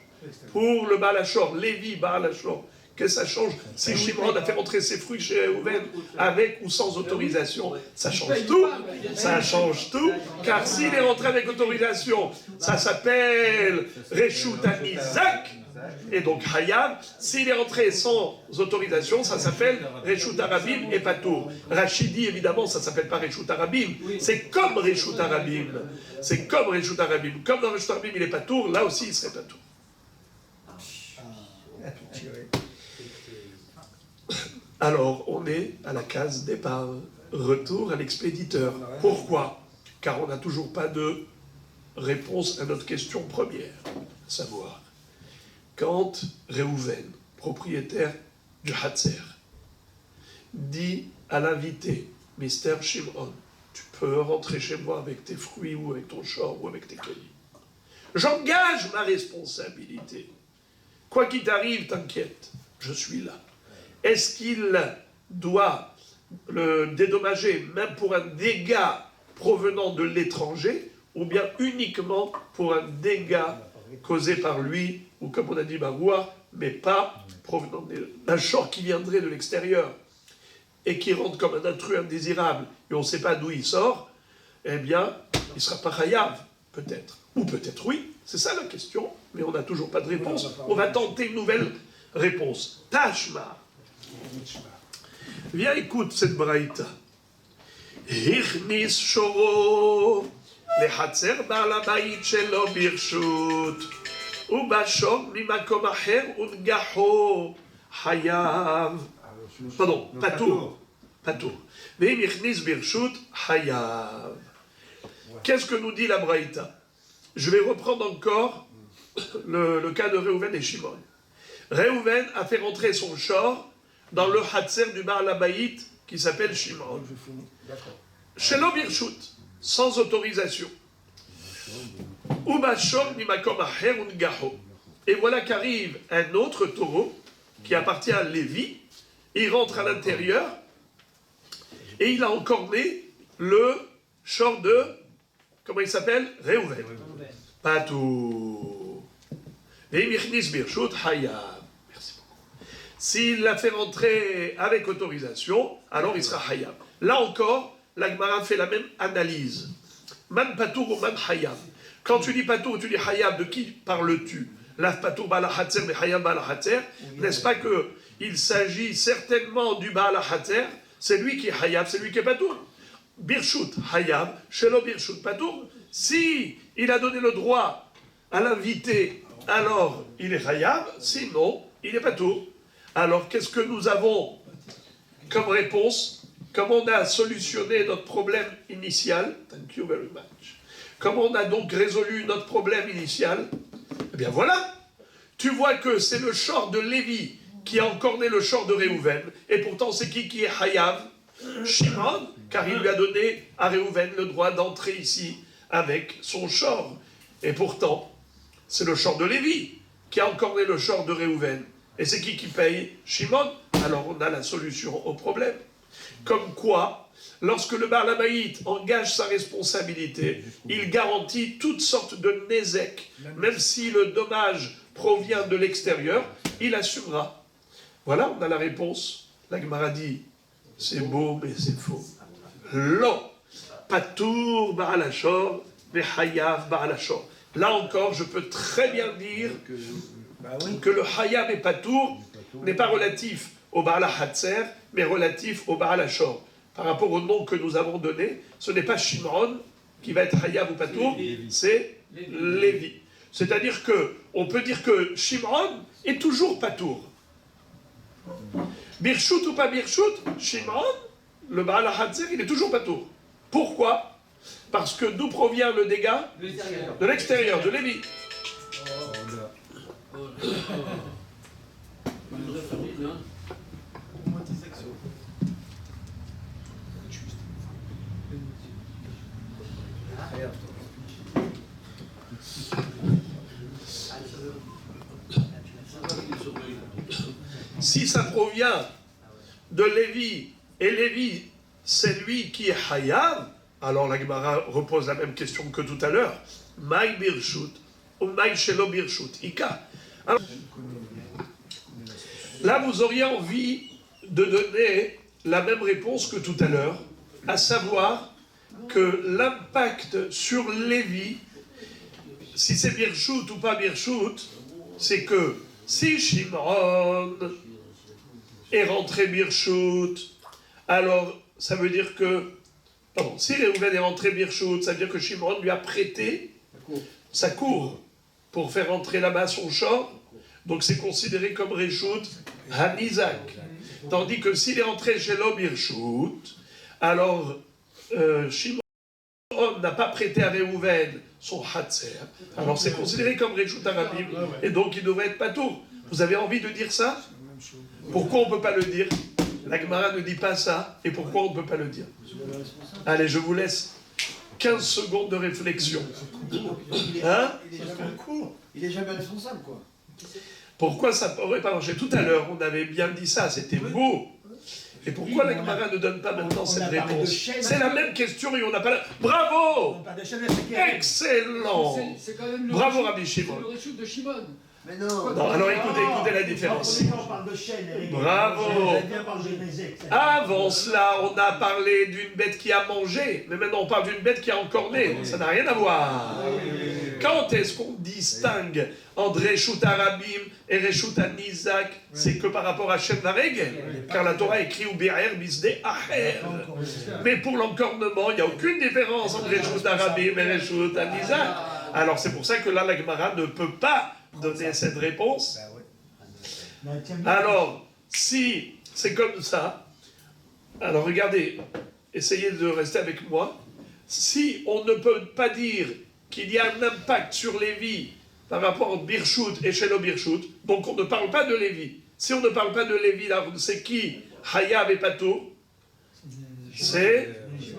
Pour le Baal HaShor, Lévi, Baal HaShor, qu'est-ce que ça change si Shimon a fait rentrer ses fruits chez Réhouven avec ou sans autorisation? Ça change tout. Ça change tout. Car s'il est rentré avec autorisation, ça s'appelle Reshut Anizak. Et donc Hayab, s'il est rentré sans autorisation, ça s'appelle Reshut Arabim et Patour. Rachidi, évidemment, ça ne s'appelle pas Reshut Arabim. C'est comme Reshut Arabim. C'est comme Reshut Arabim. Comme dans Reshut Arabim, il est Patour, là aussi, il serait Patour. Alors, on est à la case départ. Retour à l'expéditeur. Pourquoi? Car on n'a toujours pas de réponse à notre question première. Savoir. Quand Réhouven, propriétaire du Hatzer, dit à l'invité, Mister Shimon, tu peux rentrer chez moi avec tes fruits ou avec ton shor ou avec tes colis. J'engage ma responsabilité. Quoi qu'il t'arrive, t'inquiète, je suis là. Est-ce qu'il doit le dédommager, même pour un dégât provenant de l'étranger, ou bien uniquement pour un dégât causé par lui, ou comme on a dit, Baroua, mais pas provenant d'un shor qui viendrait de l'extérieur, et qui rentre comme un intrus indésirable, et on ne sait pas d'où il sort, eh bien, il ne sera pas chayav, peut-être. Ou peut-être oui, c'est ça la question, mais on n'a toujours pas de réponse. On va tenter une nouvelle Réponse. Tashma. Viens, écoute cette braïta. Hichnis shoro lehatzer ba'al habayit shelo birshut ubashog mimakom acher ungaho hayav. Pardon, patour. Patour. Ve'im hichnis birshut hayav. Qu'est-ce que nous dit la braïta? Je vais reprendre encore le cas de Réhouven et Shimon. Réhouven a fait rentrer son shor dans le hatzer du Ba'al Habayit qui s'appelle Shimon. Shelo birshut, sans autorisation. Ubashom mimakom acher ungaho. Et voilà qu'arrive un autre taureau qui appartient à Lévi. Il rentre à l'intérieur et il a encorné le shor de, comment il s'appelle? Réhouven. Patour. Et Michnis birshut hayab. Merci beaucoup. S'il l'a fait rentrer avec autorisation, alors il sera hayab. Là encore, la Gemara fait la même analyse. Man patour ou man hayab. Quand tu dis patour ou tu dis hayab, de qui parles-tu? La patour ba'al hatzer, mais hayab ba'al hatzer. N'est-ce pas qu'il s'agit certainement du ba'al hatzer? C'est lui qui est hayab, c'est lui qui est patour. Birshut hayab, shelo birshut patour. Si il a donné le droit à l'invité, alors il est hayab, sinon il est patour. Alors qu'est-ce que nous avons comme réponse? Comment on a solutionné notre problème initial? Thank you very much. Comment on a donc résolu notre problème initial? Eh bien voilà, tu vois que c'est le shor de Lévi qui a encorné le shor de Réhouven, et pourtant c'est qui est hayab? Shimon, car il lui a donné à Réhouven le droit d'entrer ici avec son shor. Et pourtant, c'est le shor de Lévi qui a encorné le shor de Réhouven. Et c'est qui paye? Shimon. Alors on a la solution au problème. Comme quoi, lorsque le Ba'al Habayit engage sa responsabilité, il garantit toutes sortes de nézek. Même si le dommage provient de l'extérieur, il assumera. Voilà, on a la réponse. La Gemara dit, c'est beau, mais c'est faux. Lo, patour ba'al hashor, ve'hayav ba'al hashor. Là encore, je peux très bien dire que le hayav et patour n'est pas relatif au ba'al hatzer, mais relatif au ba'al hashor. Par rapport au nom que nous avons donné, ce n'est pas Shimon qui va être hayav ou patour, c'est Lévi. C'est-à-dire que on peut dire que Shimon est toujours patour. Birshut ou pas Birshut, Shimon, le Ba'al Hatzer, il est toujours patour. Pourquoi? Parce que d'où provient le dégât? De l'extérieur, de Lévi. Si ça provient de Lévi, et Lévi, c'est lui qui est Hayav, alors la Gemara repose la même question que tout à l'heure. Maï birshut, ou maï shelo birshut, Ika. Alors, là, vous auriez envie de donner la même réponse que tout à l'heure, à savoir que l'impact sur Lévi, si c'est birshut ou pas birshut, c'est que si Shimon est rentré birshut, alors ça veut dire que, pardon, si Réhouven est rentré birshut, ça veut dire que Shimon lui a prêté sa cour pour faire rentrer là-bas son shor, donc c'est considéré comme reshut hanizak. Tandis que s'il est rentré chez l'homme birshut, alors Shimon n'a pas prêté à Réhouven son hatzer, alors c'est considéré comme reshut harabim, et donc il devrait être patour. Vous avez envie de dire ça? Pourquoi on ne peut pas le dire? La Gemara ne dit pas ça, et pourquoi on ne peut pas le dire? Allez, je vous laisse 15 secondes de réflexion. Hein? Il est jamais responsable, quoi. Pourquoi ça n'aurait pas marché? Tout à l'heure, on avait bien dit ça, c'était beau. Et pourquoi la Gemara ne donne pas maintenant cette réponse? C'est la même question et on n'a pas la... Bravo! Excellent! Bravo Rabbi Shimon. C'est le reshut de Shimon. Mais non. Non, alors écoutez la différence. On parle de chêne, Bravo. Avant cela, on a parlé d'une bête qui a mangé, mais maintenant on parle d'une bête qui a encorné. Ça n'a rien à voir. Quand est-ce qu'on distingue entre Reshut Arabim et Reshut Anizak? C'est que par rapport à Shem Varegel, car la Torah écrit ou Bi'er Bisde Acher. Mais pour l'encornement, il n'y a aucune différence entre Reshut Arabim et Reshut Anizak. Alors c'est pour ça que là, la Gemara ne peut pas donner cette réponse. Alors, si c'est comme ça, alors regardez, essayez de rester avec moi. Si on ne peut pas dire qu'il y a un impact sur Lévi par rapport au Birchut et Shelo Birchut, donc on ne parle pas de Lévi. Si on ne parle pas de Lévi, là, c'est qui Hayav et Patour? C'est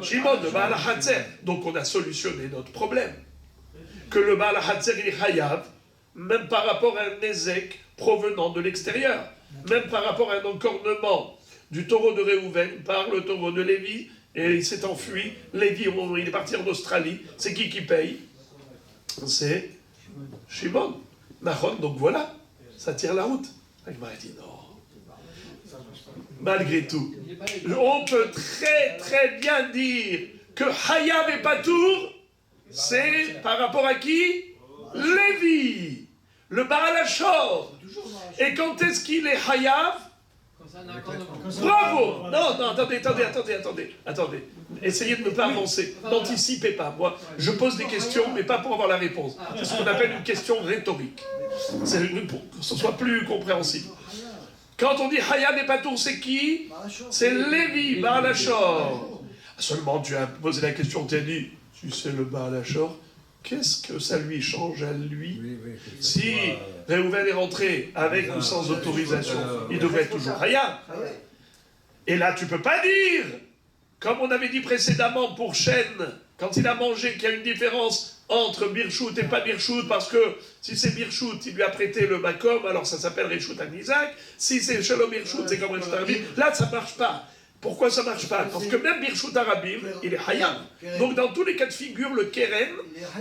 Shimon, le Baal HaChatzer. Donc on a solutionné notre problème. Que le Baal HaChatzer il est Hayav, même par rapport à un Nezek provenant de l'extérieur, même par rapport à un encornement du taureau de Réhouven par le taureau de Lévi, et il s'est enfui. Lévi, il est parti en Australie. C'est qui paye? C'est Shimon. Nahon, donc voilà, ça tire la route. Il m'a dit non. Malgré tout, on peut très très bien dire que Hayav et Patour, c'est par rapport à qui? Lévi, le Baal HaShor. Et quand est-ce qu'il est Hayav? Bravo! Non, attendez. Essayez de ne pas avancer. N'anticipez pas. Moi, je pose des questions, mais pas pour avoir la réponse. C'est ce qu'on appelle une question rhétorique. C'est pour que ce soit plus compréhensible. Quand on dit Hayav et Patour, c'est qui? C'est Lévi, Baal HaShor. Seulement, tu as posé la question, tu as dit, tu sais le Baal HaShor, qu'est-ce que ça lui change à lui? Si Réhouven est rentré avec ou sans autorisation, il devrait être toujours Hayav. Et là, tu ne peux pas dire, comme on avait dit précédemment pour Shen, quand il a mangé, qu'il y a une différence entre Birchut et pas Birchut, parce que si c'est Birchut, il lui a prêté le Makom, alors ça s'appelle Reshut Anizak. Si c'est Shalom Birchut, c'est comme Reshut Arabim. Là, ça ne marche pas. Pourquoi ça ne marche pas? Parce que même Birchut Arabim, il est Hayav. Donc dans tous les cas de figure, le Keren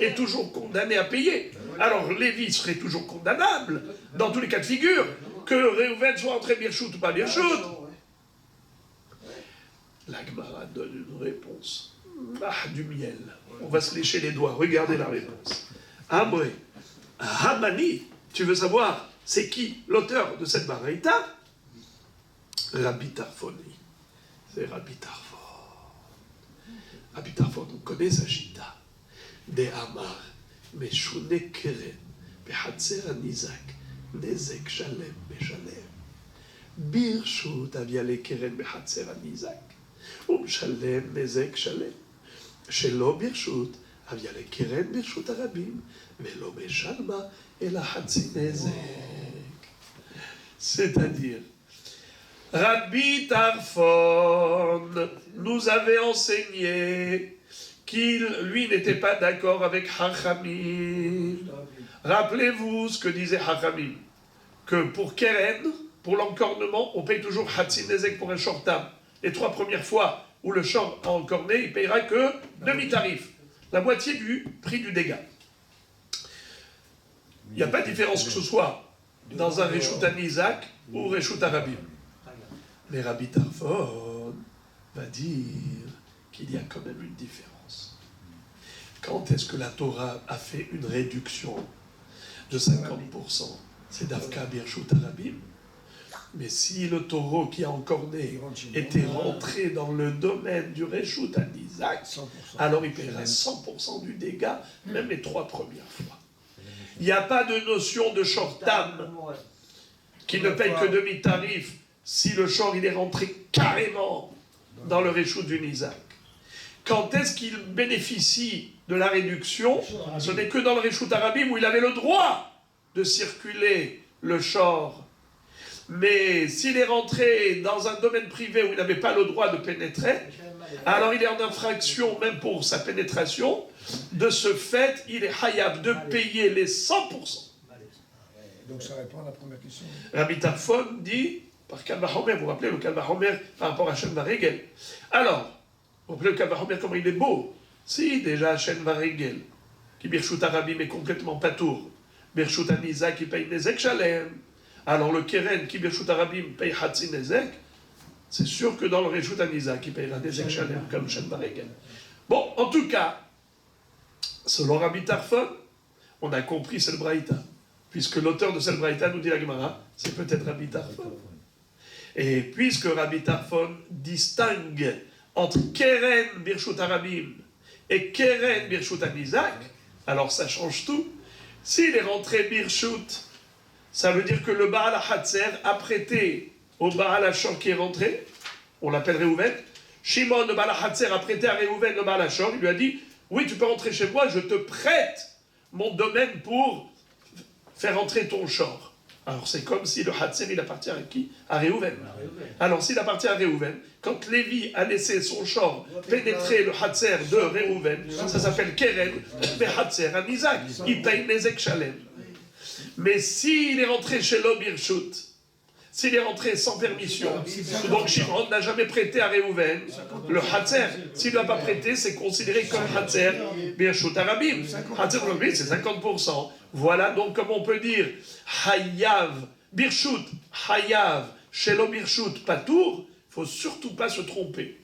est toujours condamné à payer. Alors Lévi serait toujours condamnable, dans tous les cas de figure, que Réhouven soit entré Birchut ou pas Birchut. La Gemara donne une réponse. Ah, du miel. On va se lécher les doigts. Regardez la réponse. Amré, Hamani, tu veux savoir, c'est qui l'auteur de cette baraïta? Rabbi Tarfoni. C'est Rabbi Tarfon. Rabbi Tarfon, on connaît sa chita. De Amar, Meshune Keren, Behatzer Anizak, Nezek Shalem, Beshalem. Birshut Aviale Keren, Behatzer Anizak, Shalem, Nezek Shalem. Shelo Birshut, Aviale Keren, Birshut Arabim, Velo Beshalma, et la Hatzi Nezek. C'est-à-dire, Rabbi Tarfon nous avait enseigné qu'il, lui, n'était pas d'accord avec Hachamim. Rappelez-vous ce que disait Hachamim, que pour Keren, pour l'encornement, on paye toujours Hatzi Nezek pour un shortam. Les 3 premières fois où le short a encorné, il payera que demi-tarif, la moitié du prix du dégât. Il n'y a pas de différence que ce soit dans un Reshut Anizak ou Reshut Arabim. Mais Rabbi Tarfon va dire qu'il y a quand même une différence. Quand est-ce que la Torah a fait une réduction de 50%? C'est Dafka Birshut Arabim. Mais si le taureau qui a encorné était rentré dans le domaine du Reshut Anizak, alors il paiera 100% du dégât, même les 3 premières fois. Il n'y a pas de notion de shortam qui ne paye que demi-tarif si le short il est rentré carrément dans le Reshut du Nizak. Quand est-ce qu'il bénéficie de la réduction? Ce n'est que dans le Reshut Arabim où il avait le droit de circuler le short. Mais s'il est rentré dans un domaine privé où il n'avait pas le droit de pénétrer, alors il est en infraction même pour sa pénétration. De ce fait, il est hayav de payer les 100%. Donc ça répond à la première question. Rabbi Tarfon dit, par Kal Vachomer, vous vous rappelez le Kal Vachomer par rapport à Shen Varegel. Alors, vous rappelez le Kal Vachomer comment il est beau? Si, déjà Shen Varegel, qui Birshut Arabim est complètement patour, Birshut Anizak qui paye Nezek Shalem. Alors le Keren qui Birshut Arabim paye Hatzi Nezek, c'est sûr que dans le Reshut Anizak qui payera Nezek Shalem comme Shen Varegel. Bon, en tout cas, selon Rabbi Tarfon, On a compris cette braïta, puisque l'auteur de cette braïta nous dit la Gemara, c'est peut-être Rabbi Tarfon. Et puisque Rabbi Tarfon distingue entre Keren Birshut Arabim et Keren Birshut Anizak, alors ça change tout. S'il est rentré Birshut, ça veut dire que le Baal HaChatzer a prêté au Baal HaShor qui est rentré, on l'appelle Réhouven. Shimon, le Baal HaChatzer, a prêté à Réhouven le Baal HaShor, il lui a dit, oui, tu peux rentrer chez moi, je te prête mon domaine pour faire entrer ton shor. Alors c'est comme si le Hatzer, il appartient à qui? À Réhouven. Alors s'il appartient à Réhouven, quand Lévi a laissé son shor pénétrer le Hatzer de Réhouven, ça s'appelle Keren, mais Hatzer à Isaac, il paye Nezek Shalem. Mais s'il est rentré chez l'Obirshut, s'il est rentré sans permission, donc Shimon n'a jamais prêté à Réhouven le Hatzer. S'il ne l'a pas prêté, c'est considéré comme Hatzer Birshut Arabim. Hatzer Arabim, c'est 50%. Voilà donc comme on peut dire Hayav Birshut, Hayav Shelo Birshut Patour. Il ne faut surtout pas se tromper.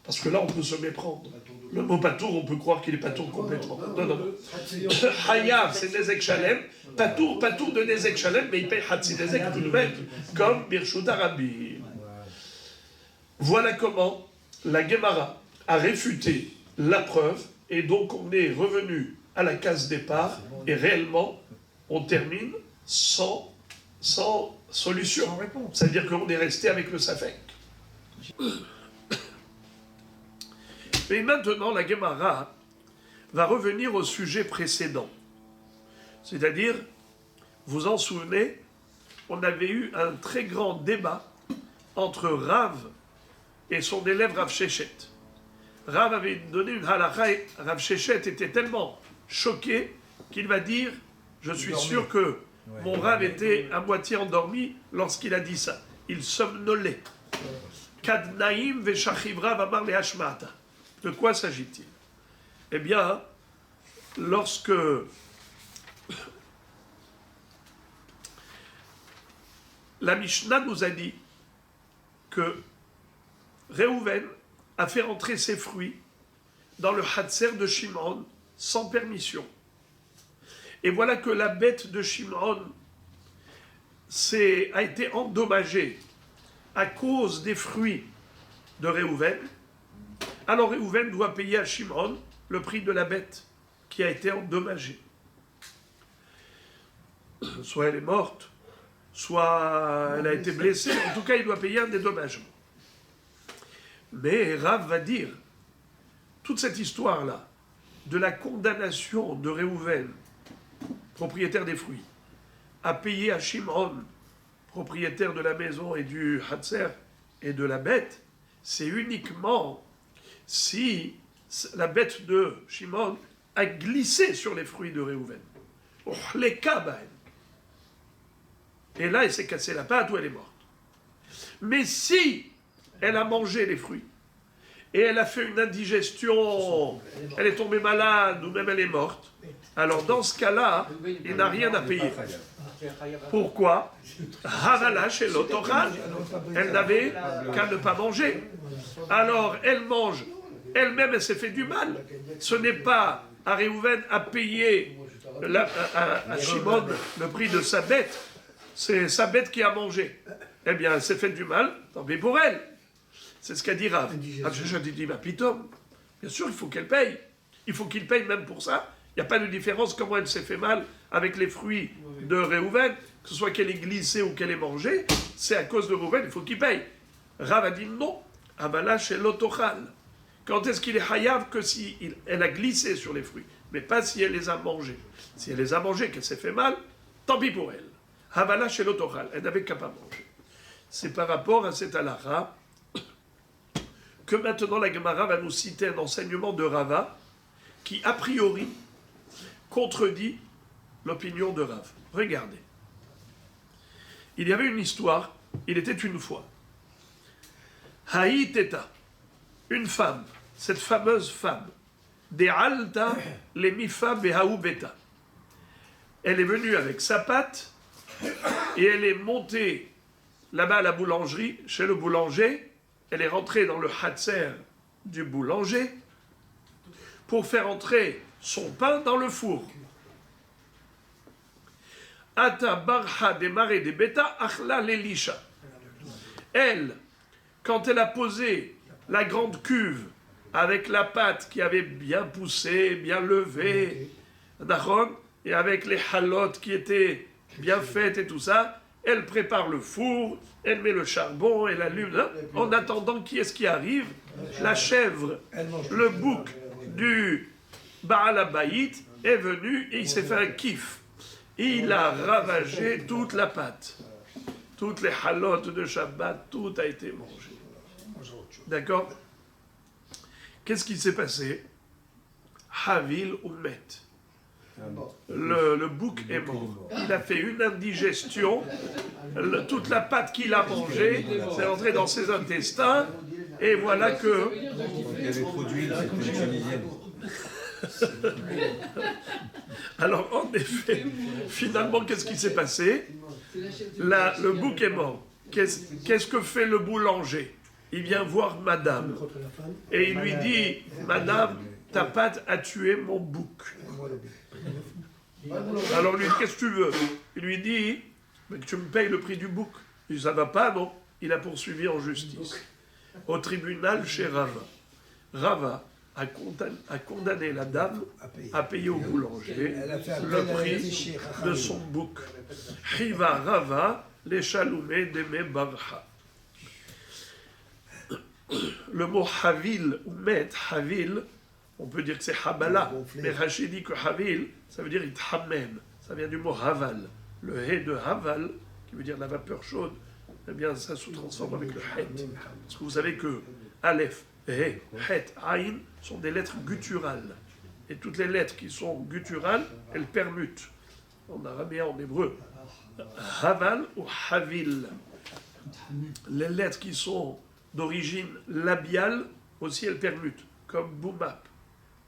Parce que là, on peut se méprendre. Le mot Patour, on peut croire qu'il est Patour complètement. Non. Hayav, c'est Nezek Shalem. Patour de Nezek Shalem, mais il paye Hatzi Nezek tout de même, comme Birshut Arabim. Voilà comment la Gemara a réfuté la preuve, et donc on est revenu à la case départ, et réellement, on termine sans solution. C'est-à-dire qu'on est resté avec le Safek. Mais maintenant, la Gemara va revenir au sujet précédent. C'est-à-dire, vous en souvenez, on avait eu un très grand débat entre Rav et son élève Rav Shechet. Rav avait donné une halakha et Rav Shechet était tellement choqué qu'il va dire, je suis sûr que mon Rav était à moitié endormi lorsqu'il a dit ça. Il somnolait. Kadnaim veshachiv Rav amar le hashmata. De quoi s'agit-il? Eh bien, lorsque la Mishnah nous a dit que Réhouven a fait rentrer ses fruits dans le Hatzer de Shimon sans permission. Et voilà que la bête de Shimon a été endommagée à cause des fruits de Réhouven. Alors Réhouven doit payer à Shimon le prix de la bête qui a été endommagée. Soit elle est morte, soit elle a été blessée, en tout cas il doit payer un dédommagement. Mais Rav va dire, toute cette histoire-là, de la condamnation de Réhouven, propriétaire des fruits, à payer à Shimon, propriétaire de la maison et du Hatzer et de la bête, c'est uniquement si la bête de Shimon a glissé sur les fruits de Réhouven. Les kabaïn. Et là, elle s'est cassée la patte ou elle est morte. Mais si elle a mangé les fruits et elle a fait une indigestion, elle est tombée malade ou même elle est morte, alors dans ce cas-là, il n'a rien à payer. Pourquoi? Havala chez l'autoral. Elle n'avait qu'à ne pas manger. Alors elle mange, elle-même elle s'est fait du mal. Ce n'est pas à Réhouven à payer à Shimon le prix de sa bête. C'est sa bête qui a mangé. Eh bien, elle s'est fait du mal, tant pis pour elle. C'est ce qu'a dit Rav. J'ai dit, bah pitom, bien sûr, il faut qu'elle paye. Il faut qu'il paye même pour ça. Il n'y a pas de différence comment elle s'est fait mal avec les fruits de Réhouven, que ce soit qu'elle ait glissé ou qu'elle ait mangé, c'est à cause de Réhouven, il faut qu'il paye. Rav a dit non, Abala chez l'autochal. Quand est-ce qu'il est hayav? Que si elle a glissé sur les fruits, mais pas si elle les a mangés. Si elle les a mangés, qu'elle s'est fait mal, tant pis pour elle. Havala chez l'autochal, elle n'avait qu'à pas manger. C'est par rapport à cette halakha que maintenant la Gemara va nous citer un enseignement de Rava qui, a priori, contredit l'opinion de Rav. Regardez. Il y avait une histoire, il était une fois. Haïteta, une femme, cette fameuse femme, de alta le mifa behaou beta. Elle est venue avec sa pâte et elle est montée là-bas à la boulangerie, chez le boulanger. Elle est rentrée dans le hatzer du boulanger pour faire entrer son pain dans le four. Ata barha démarré des bêta achla l'Elisha. Elle, quand elle a posé la grande cuve avec la pâte qui avait bien poussé, bien levé, et avec les halotes qui étaient bien faites et tout ça, elle prépare le four, elle met le charbon, elle allume, en attendant qui est-ce qui arrive, la chèvre, le bouc du Baal Habayit est venu et il s'est fait un kiff. Il a ravagé toute la pâte. Toutes les halotes de Shabbat, tout a été mangé. D'accord? Qu'est-ce qui s'est passé? Havil ou Met. Le bouc est mort. Il a fait une indigestion. Toute la pâte qu'il a mangée, c'est entré dans ses intestins. Et voilà que... Il y avait trop d'huile, c'était tunisienne. Alors, en effet, finalement, qu'est-ce qui s'est passé? Le bouc est mort. Qu'est-ce que fait le boulanger? Il vient voir madame. Et il lui dit, madame, ta pâte a tué mon bouc. Alors lui dit, qu'est-ce que tu veux? Il lui dit, mais que tu me payes le prix du bouc. Il dit, ça va pas, non? Il a poursuivi en justice. Au tribunal chez Rava. Rava a condamné la dame à payer au boulanger le prix de son bouc. Hiva Rava, les chaloumés d'Eme Barha. Le mot Havil ou Met, Havil, on peut dire que c'est Habala, mais Rachid dit que Havil, ça veut dire Ithamem, ça vient du mot Haval. Le He de Haval, qui veut dire la vapeur chaude, eh bien ça se transforme avec le Het. Parce que vous savez que Aleph, He, Het, Aïn sont des lettres gutturales. Et toutes les lettres qui sont gutturales, elles permutent. En arabe et en hébreu. Haval ou Havil. Les lettres qui sont d'origine labiale, aussi elles permutent, comme Boumap.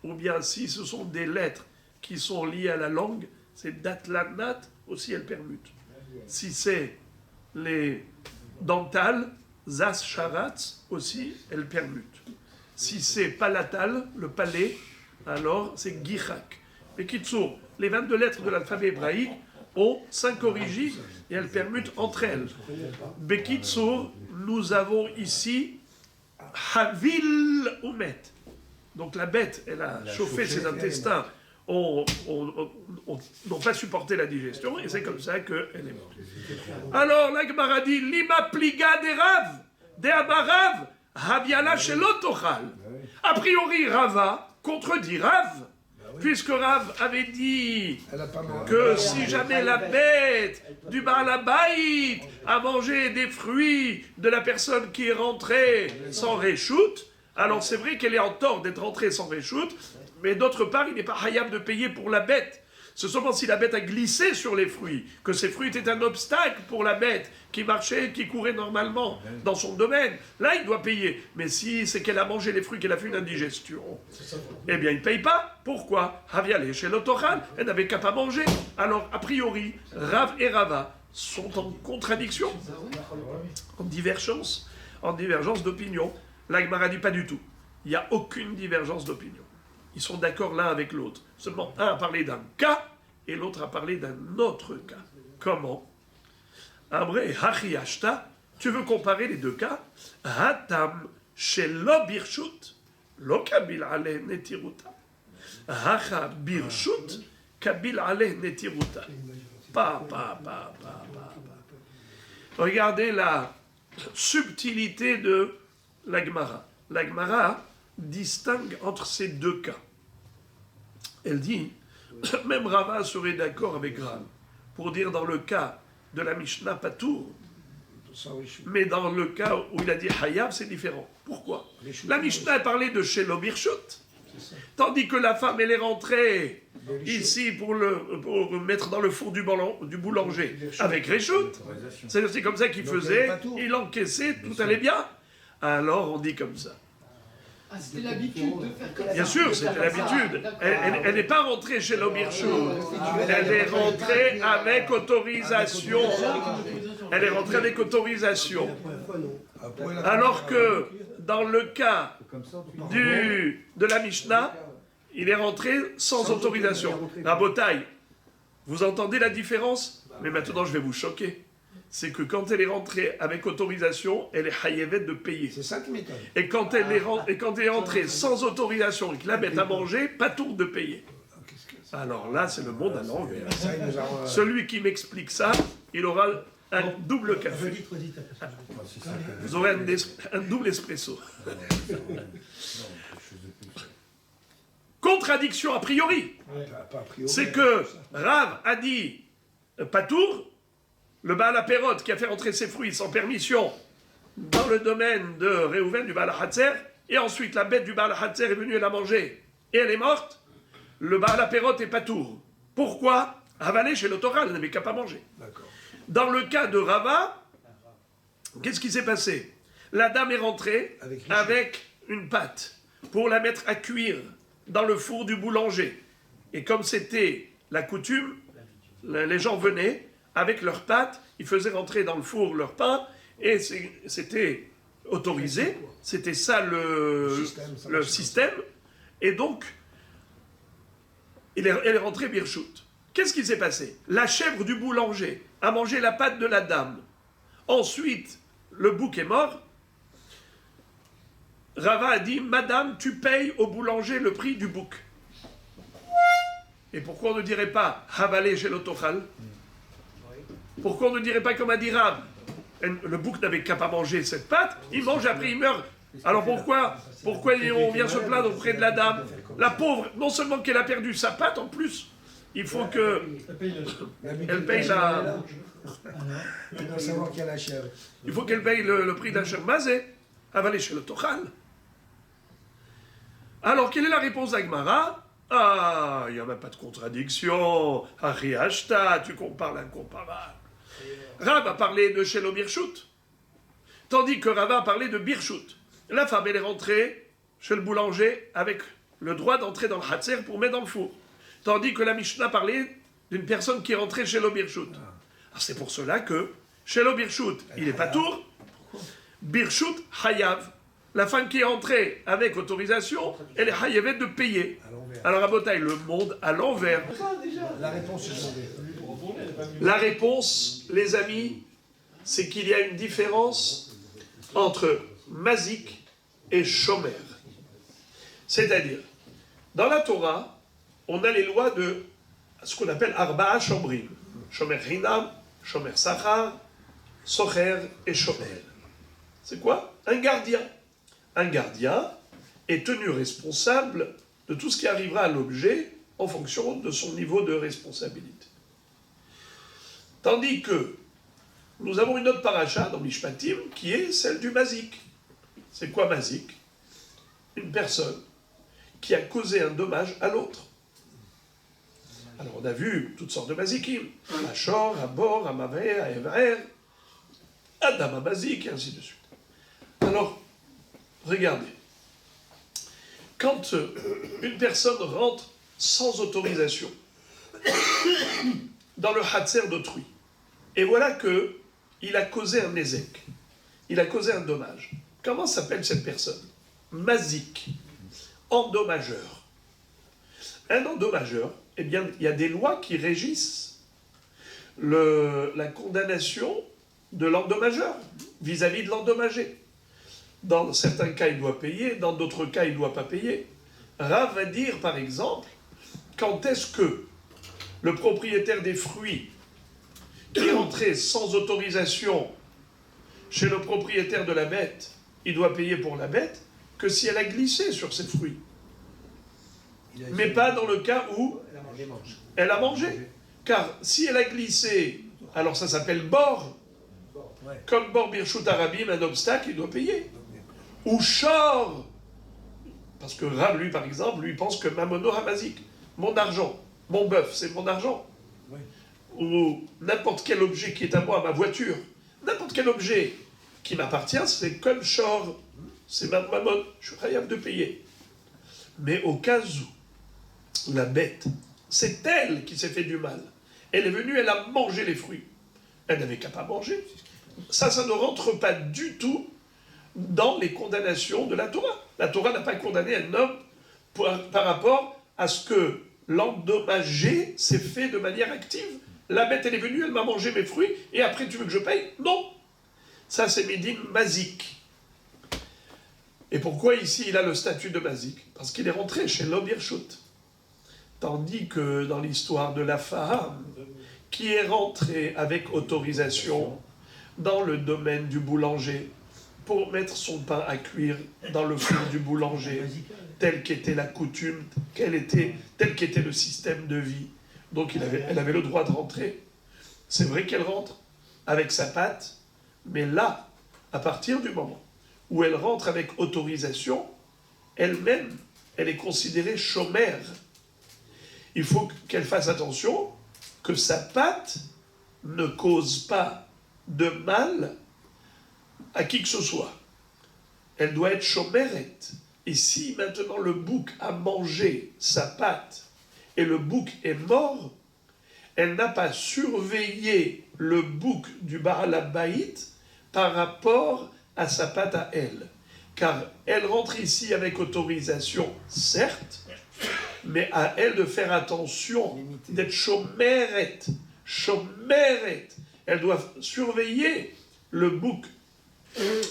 Ou bien si ce sont des lettres qui sont liées à la langue, c'est Datlanat, aussi elles permutent. Si c'est les dentales, Zas Sharatz, aussi elles permutent. Si c'est palatal, le palais, alors c'est Gichak. Mais Kitsour, les 22 lettres de l'alphabet hébraïque ont 5 origines et elles permutent entre elles. Bekitsour, nous avons ici Havil Umet. Donc la bête, elle a chauffé ses intestins, n'ont pas supporté la digestion et c'est comme ça qu'elle est morte. Alors la Gemara dit Lima pliga des Rav, des Abarav, Haviala shelotochal. A priori, Rava contredit Rav. Puisque Rav avait dit que si jamais la bête du Baal Habayit a mangé des fruits de la personne qui est rentrée sans réchoute, alors c'est vrai qu'elle est en tort d'être rentrée sans réchoute, mais d'autre part, il n'est pas hayab de payer pour la bête. C'est seulement si la bête a glissé sur les fruits, que ces fruits étaient un obstacle pour la bête qui marchait, qui courait normalement dans son domaine. Là, il doit payer. Mais si c'est qu'elle a mangé les fruits, qu'elle a fait une indigestion, eh bien, il ne paye pas. Pourquoi? Haviale chez l'Otoran, elle n'avait qu'à pas manger. Alors, a priori, Rav et Rava sont en contradiction, en divergence d'opinion. La Gemara dit pas du tout. Il n'y a aucune divergence d'opinion. Ils sont d'accord l'un avec l'autre. Seulement, un a parlé d'un cas et l'autre a parlé d'un autre cas. Comment? Amré, hachi ashta, tu veux comparer les deux cas? Hatam shelo birshut, lo kabil aleh netiruta. Hacha birshut, kabil aleh netiruta. Pa. Regardez la subtilité de la Gemara. La Gemara distingue entre ces deux cas. Elle dit, même Rava serait d'accord avec Rav, pour dire dans le cas de la Mishnah Patour, mais dans le cas où il a dit Hayab, c'est différent. Pourquoi? La Mishnah parlait de Shelo Birshut, tandis que la femme, elle est rentrée ici pour mettre dans le four du boulanger avec Réchout. C'est comme ça qu'il faisait, il encaissait, tout allait bien. Alors on dit comme ça. Ah, c'était l'habitude de faire comme ça. Bien sûr, c'était l'habitude. Elle n'est pas rentrée chez l'Obirchou. Elle est rentrée avec autorisation. Elle est rentrée avec autorisation. Alors que dans le cas de la Mishnah, il est rentré sans autorisation. Rabotai, vous entendez la différence? Mais maintenant, je vais vous choquer. C'est que quand elle est rentrée avec autorisation, elle est haïevette de payer. C'est ça qui m'étonne. Et quand elle est rentrée sans autorisation et que la bête a mangé, pas tour de payer. Alors là, c'est le monde à l'envers. Ça, il nous a... Celui qui m'explique ça, il aura un double café. Redite. Vous aurez un double espresso. Contradiction a priori. Pas a priori, C'est que Rav a dit Patour, le Baal Apérot qui a fait rentrer ses fruits sans permission dans le domaine de Réhouven du Baal Hatzer, et ensuite la bête du Baal Hatzer est venue et l'a mangée, et elle est morte, le Baal Apérot est Patour. Pourquoi? Avalé chez l'autoral, elle n'avait qu'à pas manger. Dans le cas de Rava, qu'est-ce qui s'est passé? La dame est rentrée avec une pâte pour la mettre à cuire dans le four du boulanger. Et comme c'était la coutume, les gens venaient avec leurs pâtes, ils faisaient rentrer dans le four leur pain, et c'était autorisé, c'était ça le système. Et donc, elle est rentrée Birchout. Qu'est-ce qui s'est passé? La chèvre du boulanger a mangé la pâte de la dame. Ensuite, le bouc est mort. Rava a dit, Madame, tu payes au boulanger le prix du bouc. Et pourquoi on ne dirait pas Havalé chez l'autochal? Pourquoi on ne dirait pas comme a dit Rav? Le bouc n'avait qu'à pas manger cette pâte, il mange, après il meurt. Alors pourquoi on vient se plaindre auprès de la dame? La pauvre, non seulement qu'elle a perdu sa pâte, en plus, il faut que elle paye la... Il doit savoir qu'il y a la chèvre. Il faut qu'elle paye le prix d'un chèvre mazé, avalé chez le Tochal. Alors, quelle est la réponse d'Agmara? Ah, il n'y a même pas de contradiction. Ari Ashta, tu compares l'incomparable. Rav a parlé de Shelo Birchout, tandis que Rava a parlé de Birchout. La femme, elle est rentrée chez le boulanger avec le droit d'entrer dans le Hatzer pour mettre dans le four. Tandis que la Mishnah parlait d'une personne qui est rentrée chez l'Obirchout. C'est pour cela que chez l'Obirchout, il n'est pas tour. Birchout, Hayav. La femme qui est entrée avec autorisation, elle est Hayavet de payer. Alors à Botaï, le monde à l'envers. La réponse est tombée. La réponse, les amis, c'est qu'il y a une différence entre Mazik et Shomer. C'est-à-dire, dans la Torah, on a les lois de ce qu'on appelle Arba'a Shomrim. Shomer Hinam, Shomer Sachar, Socher et Shomer. C'est quoi? Un gardien. Un gardien est tenu responsable de tout ce qui arrivera à l'objet en fonction de son niveau de responsabilité. Tandis que nous avons une autre paracha dans Mishpatim qui est celle du Mazik. C'est quoi Mazik? Une personne qui a causé un dommage à l'autre. Alors on a vu toutes sortes de Mazikim. À Shor, à Bor, à Maver, à Evaer, Adam à Mazik, et ainsi de suite. Alors, regardez. Quand une personne rentre sans autorisation dans le Hatzer d'autrui, et voilà qu'il a causé un ézek, il a causé un dommage. Comment s'appelle cette personne? Mazik, endommageur. Un endommageur, eh bien, il y a des lois qui régissent la condamnation de l'endommageur vis-à-vis de l'endommagé. Dans certains cas, il doit payer, dans d'autres cas, il ne doit pas payer. Rav va dire, par exemple, quand est-ce que le propriétaire des fruits qui est entré sans autorisation chez le propriétaire de la bête, il doit payer pour la bête, que si elle a glissé sur ses fruits. Mais pas dans le cas où elle a mangé. Car si elle a glissé, alors ça s'appelle bord. Comme bord birchut arabim, un obstacle, il doit payer. Ou shor. Parce que Rav, lui, par exemple, lui pense que mamono hamazik, mon argent, mon bœuf, c'est mon argent. Ou n'importe quel objet qui est à moi, ma voiture, n'importe quel objet qui m'appartient, c'est comme shor. C'est ma mammon, je suis capable de payer. Mais au cas où la bête, c'est elle qui s'est fait du mal. Elle est venue, elle a mangé les fruits. Elle n'avait qu'à pas manger. Ça ne rentre pas du tout dans les condamnations de la Torah. La Torah n'a pas condamné un homme par rapport à ce que l'endommagé s'est fait de manière active. La bête, elle est venue, elle m'a mangé mes fruits, et après tu veux que je paye? Non. Ça, c'est Médine Mazik. Et pourquoi ici il a le statut de Mazik? Parce qu'il est rentré chez l'Obirshut. Tandis que dans l'histoire de la femme, qui est rentrée avec autorisation dans le domaine du boulanger pour mettre son pain à cuire dans le four du boulanger, telle qu'était la coutume, tel qu'était le système de vie. Donc elle avait le droit de rentrer. C'est vrai qu'elle rentre avec sa pâte, mais là, à partir du moment où elle rentre avec autorisation, elle-même, elle est considérée chômère. Il faut qu'elle fasse attention que sa pâte ne cause pas de mal à qui que ce soit. Elle doit être chômérette. Et si maintenant le bouc a mangé sa pâte et le bouc est mort, elle n'a pas surveillé le bouc du Baal Habayit par rapport à sa pâte à elle. Car elle rentre ici avec autorisation, certes, mais à elle de faire attention, d'être chômérette. Chômérette. Elle doit surveiller le bouc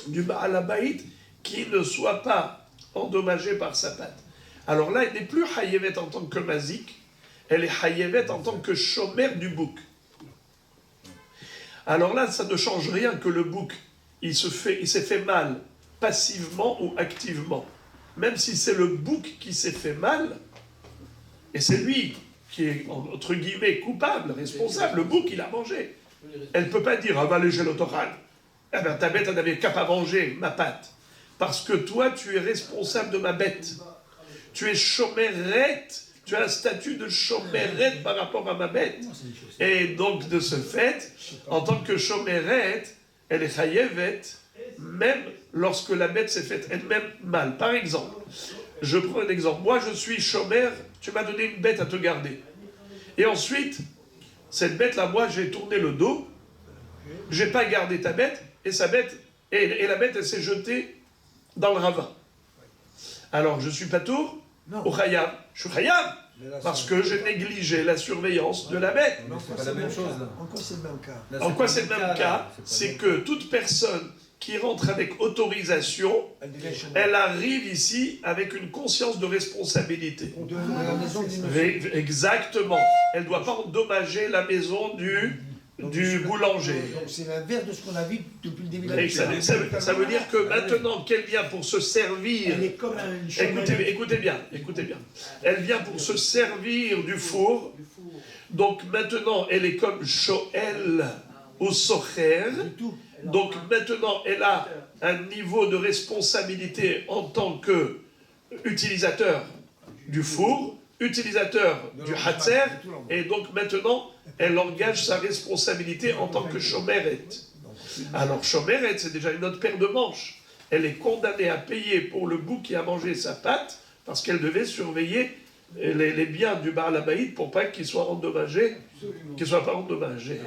du Baal Habayit qui ne soit pas endommagé par sa pâte. Alors là, elle n'est plus hayevet en tant que mazik, elle est hayevet en tant que chômère du bouc. Alors là, ça ne change rien que le bouc, il s'est fait mal passivement ou activement. Même si c'est le bouc qui s'est fait mal, et c'est lui qui est, entre guillemets, coupable, responsable, le bouc, il a mangé. Elle ne peut pas dire, ah ben, léger l'autoral. Eh ben, ta bête, elle n'avait qu'à pas manger ma pâte. Parce que toi, tu es responsable de ma bête. Tu es chômérette. Tu as un statut de chômérette par rapport à ma bête. Et donc, de ce fait, en tant que chômérette, elle est chayevet, même lorsque la bête s'est faite elle-même mal. Par exemple, je prends un exemple. Moi, je suis chômère, tu m'as donné une bête à te garder. Et ensuite, cette bête-là, moi, j'ai tourné le dos, j'ai pas gardé ta bête, et la bête, elle s'est jetée dans le ravin. Alors, je suis patour au Khayam. Je suis Khayam parce que j'ai négligé la surveillance de la bête. Mais c'est pas la même chose. En quoi c'est le même cas? Là, En c'est quoi pas c'est le même cas? C'est que toute personne qui rentre avec autorisation, elle arrive ici avec une conscience de responsabilité. De la maison d'une Exactement. Elle ne doit pas endommager la maison du boulanger. Donc c'est l'inverse de ce qu'on a vu depuis le début de la Et ça veut dire que maintenant qu'elle vient pour se servir, Elle est comme un chômeur. écoutez bien, elle vient pour se servir du four, donc maintenant elle est comme Shoel ou Socher, donc maintenant elle a un niveau de responsabilité en tant que utilisateur du four, utilisateur du Hatzer, et donc maintenant elle engage sa responsabilité en tant que chômérette. Alors chômérette, c'est déjà une autre paire de manches. Elle est condamnée à payer pour le bouc qui a mangé sa pâte parce qu'elle devait surveiller les biens du Baal Habayit pour pas qu'ils soient endommagés, qu'ils soient pas endommagés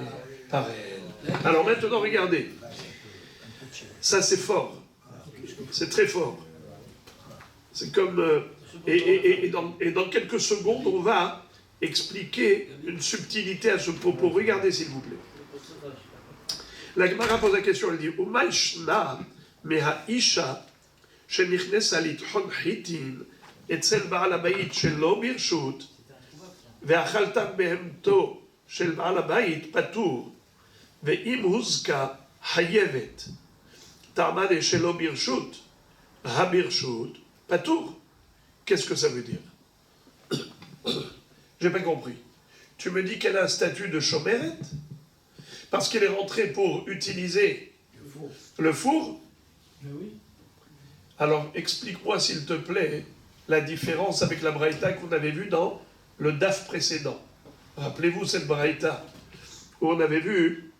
par elle. Alors maintenant, regardez. Ça, c'est fort. C'est très fort. C'est comme... Et dans quelques secondes, on va expliquer une subtilité à ce propos. Regardez, s'il vous plaît. La Gemara pose la question, elle dit « Umayshna meha isha shenichnesa lithon hitin etzel Baal Habayit shelo birshut ve'achaltan behemto shel Baal Habayit patur ve'im huzka hayevet ta'amad shelo birshut habirshut patur » Qu'est-ce que ça veut dire? J'ai pas compris. Tu me dis qu'elle a un statut de chômérette parce qu'elle est rentrée pour utiliser le four? Alors explique-moi s'il te plaît la différence avec la braïta qu'on avait vue dans le DAF précédent. Rappelez-vous cette braïta où on avait vu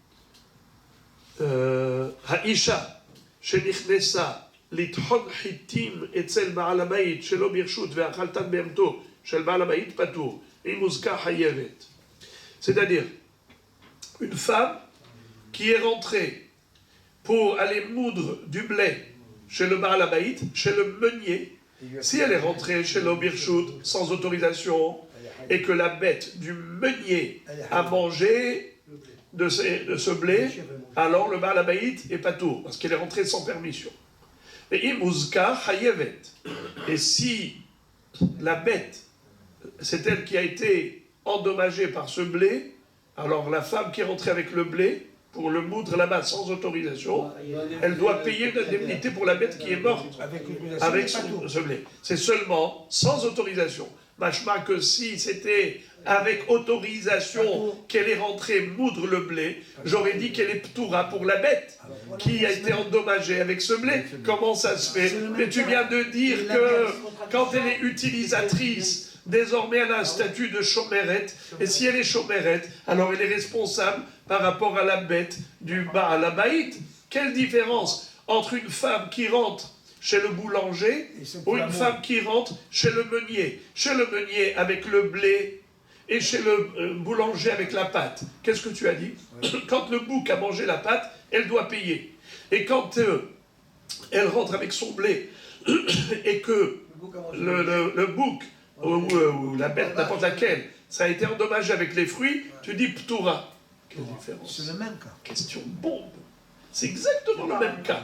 Haisha shenichnesa לטחון חיטים אצל בעל הבית שלא ברשות ואכלתן בהמתו של בעל הבית פטור, אם הוזכה חייבת. C'est-à-dire, une femme qui est rentrée pour aller moudre du blé chez le Baal Habayit, chez le meunier, Si elle est rentrée chez l'Obirchut sans autorisation et que la bête du meunier a mangé de ce blé, alors le Baal Habayit est pas tour, parce qu'elle est rentrée sans permission. Et Imuzka Hayevet. Et si la bête, c'est elle qui a été endommagée par ce blé, alors la femme qui est rentrée avec le blé, pour le moudre là-bas sans autorisation, elle doit payer une indemnité pour la bête qui est morte avec ce blé. C'est seulement sans autorisation. Machma que si c'était avec autorisation qu'elle est rentrée moudre le blé, j'aurais dit qu'elle est ptoura pour la bête qui a été endommagée avec ce blé. Comment ça se fait? Mais tu viens de dire que quand elle est utilisatrice, désormais elle a un statut de chomeret, et si elle est chomeret, alors elle est responsable par rapport à la bête du Baal Habayit. Quelle différence entre une femme qui rentre chez le boulanger ou une femme qui rentre chez le meunier? Chez le meunier avec le blé et chez le boulanger avec la pâte. Qu'est-ce que tu as dit? Quand le bouc a mangé la pâte, elle doit payer. Et quand elle rentre avec son blé et que le bouc ou la bête, n'importe laquelle, ça a été endommagé avec les fruits, tu dis ptoura. Quelle différence? C'est le même cas. Question bombe. C'est exactement le même cas.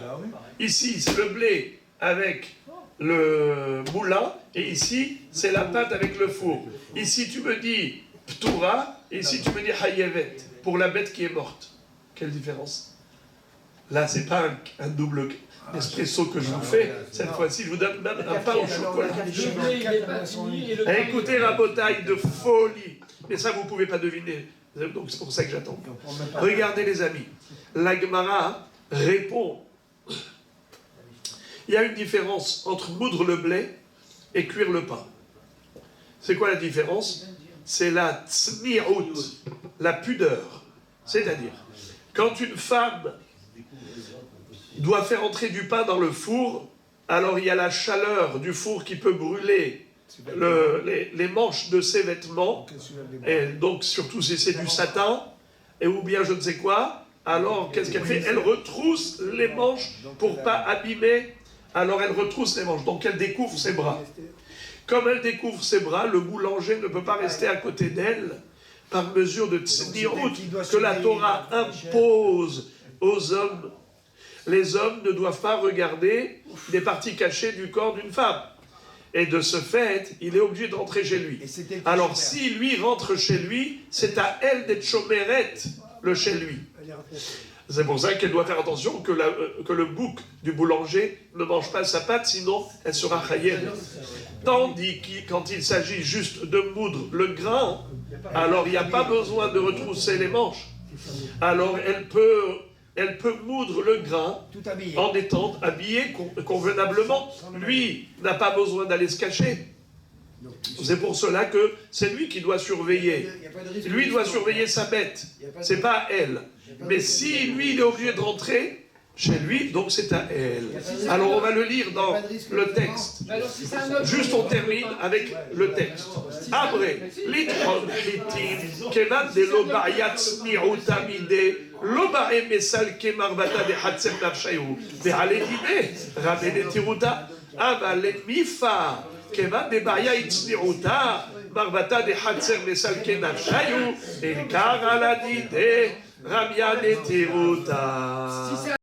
Ici, c'est le blé avec le moulin, et ici, c'est la pâte avec le four. Ici, tu me dis ptoura, et ici, tu me dis hayevet, pour la bête qui est morte. Quelle différence? Là, c'est pas un double espresso que je vous fais. Cette fois-ci, je vous donne même un pain au chocolat. Écoutez, Rabotaille de folie. Mais ça, vous ne pouvez pas deviner. Donc, c'est pour ça que j'attends. Regardez, les amis. La Gemara répond. Il y a une différence entre moudre le blé et cuire le pain. C'est quoi la différence? C'est la tsni'out, la pudeur. C'est-à-dire, quand une femme doit faire entrer du pain dans le four, alors il y a la chaleur du four qui peut brûler les manches de ses vêtements, et donc surtout si c'est du satin, ou bien je ne sais quoi, alors qu'est-ce qu'elle fait? Elle retrousse les manches pour ne pas abîmer, alors elle retrousse les manches, donc elle découvre ses bras. Comme elle découvre ses bras, le boulanger ne peut pas rester à côté d'elle, par mesure de tsni'out que la Torah impose aux hommes. Les hommes ne doivent pas regarder des parties cachées du corps d'une femme. Et de ce fait, il est obligé de rentrer chez lui. Alors, si lui rentre chez lui, c'est à elle d'être chomeret, le chez lui. C'est pour ça qu'elle doit faire attention que le bouc du boulanger ne mange pas sa pâte, sinon elle sera chayenne. Tandis que quand il s'agit juste de moudre le grain, alors il n'y a pas besoin de retrousser les manches. Alors elle peut moudre le grain en étant habillé convenablement. Lui n'a pas besoin d'aller se cacher. C'est pour cela que c'est lui qui doit surveiller. Lui doit surveiller sa bête. C'est pas elle. Mais si lui il est obligé de rentrer chez lui, donc c'est à elle. Alors on va le lire dans le texte. Juste on termine avec le texte. Après, l'itron hitim kevat de l'obayat smi'uta mide l'obae mesal kemarvata de hatzem nafshayu ve'aledine rabene tiruta aval mifa kevat de baya itzmi'uta marvata de hatzem mesal kenafshayu el kar aladide Rabia Netiruta.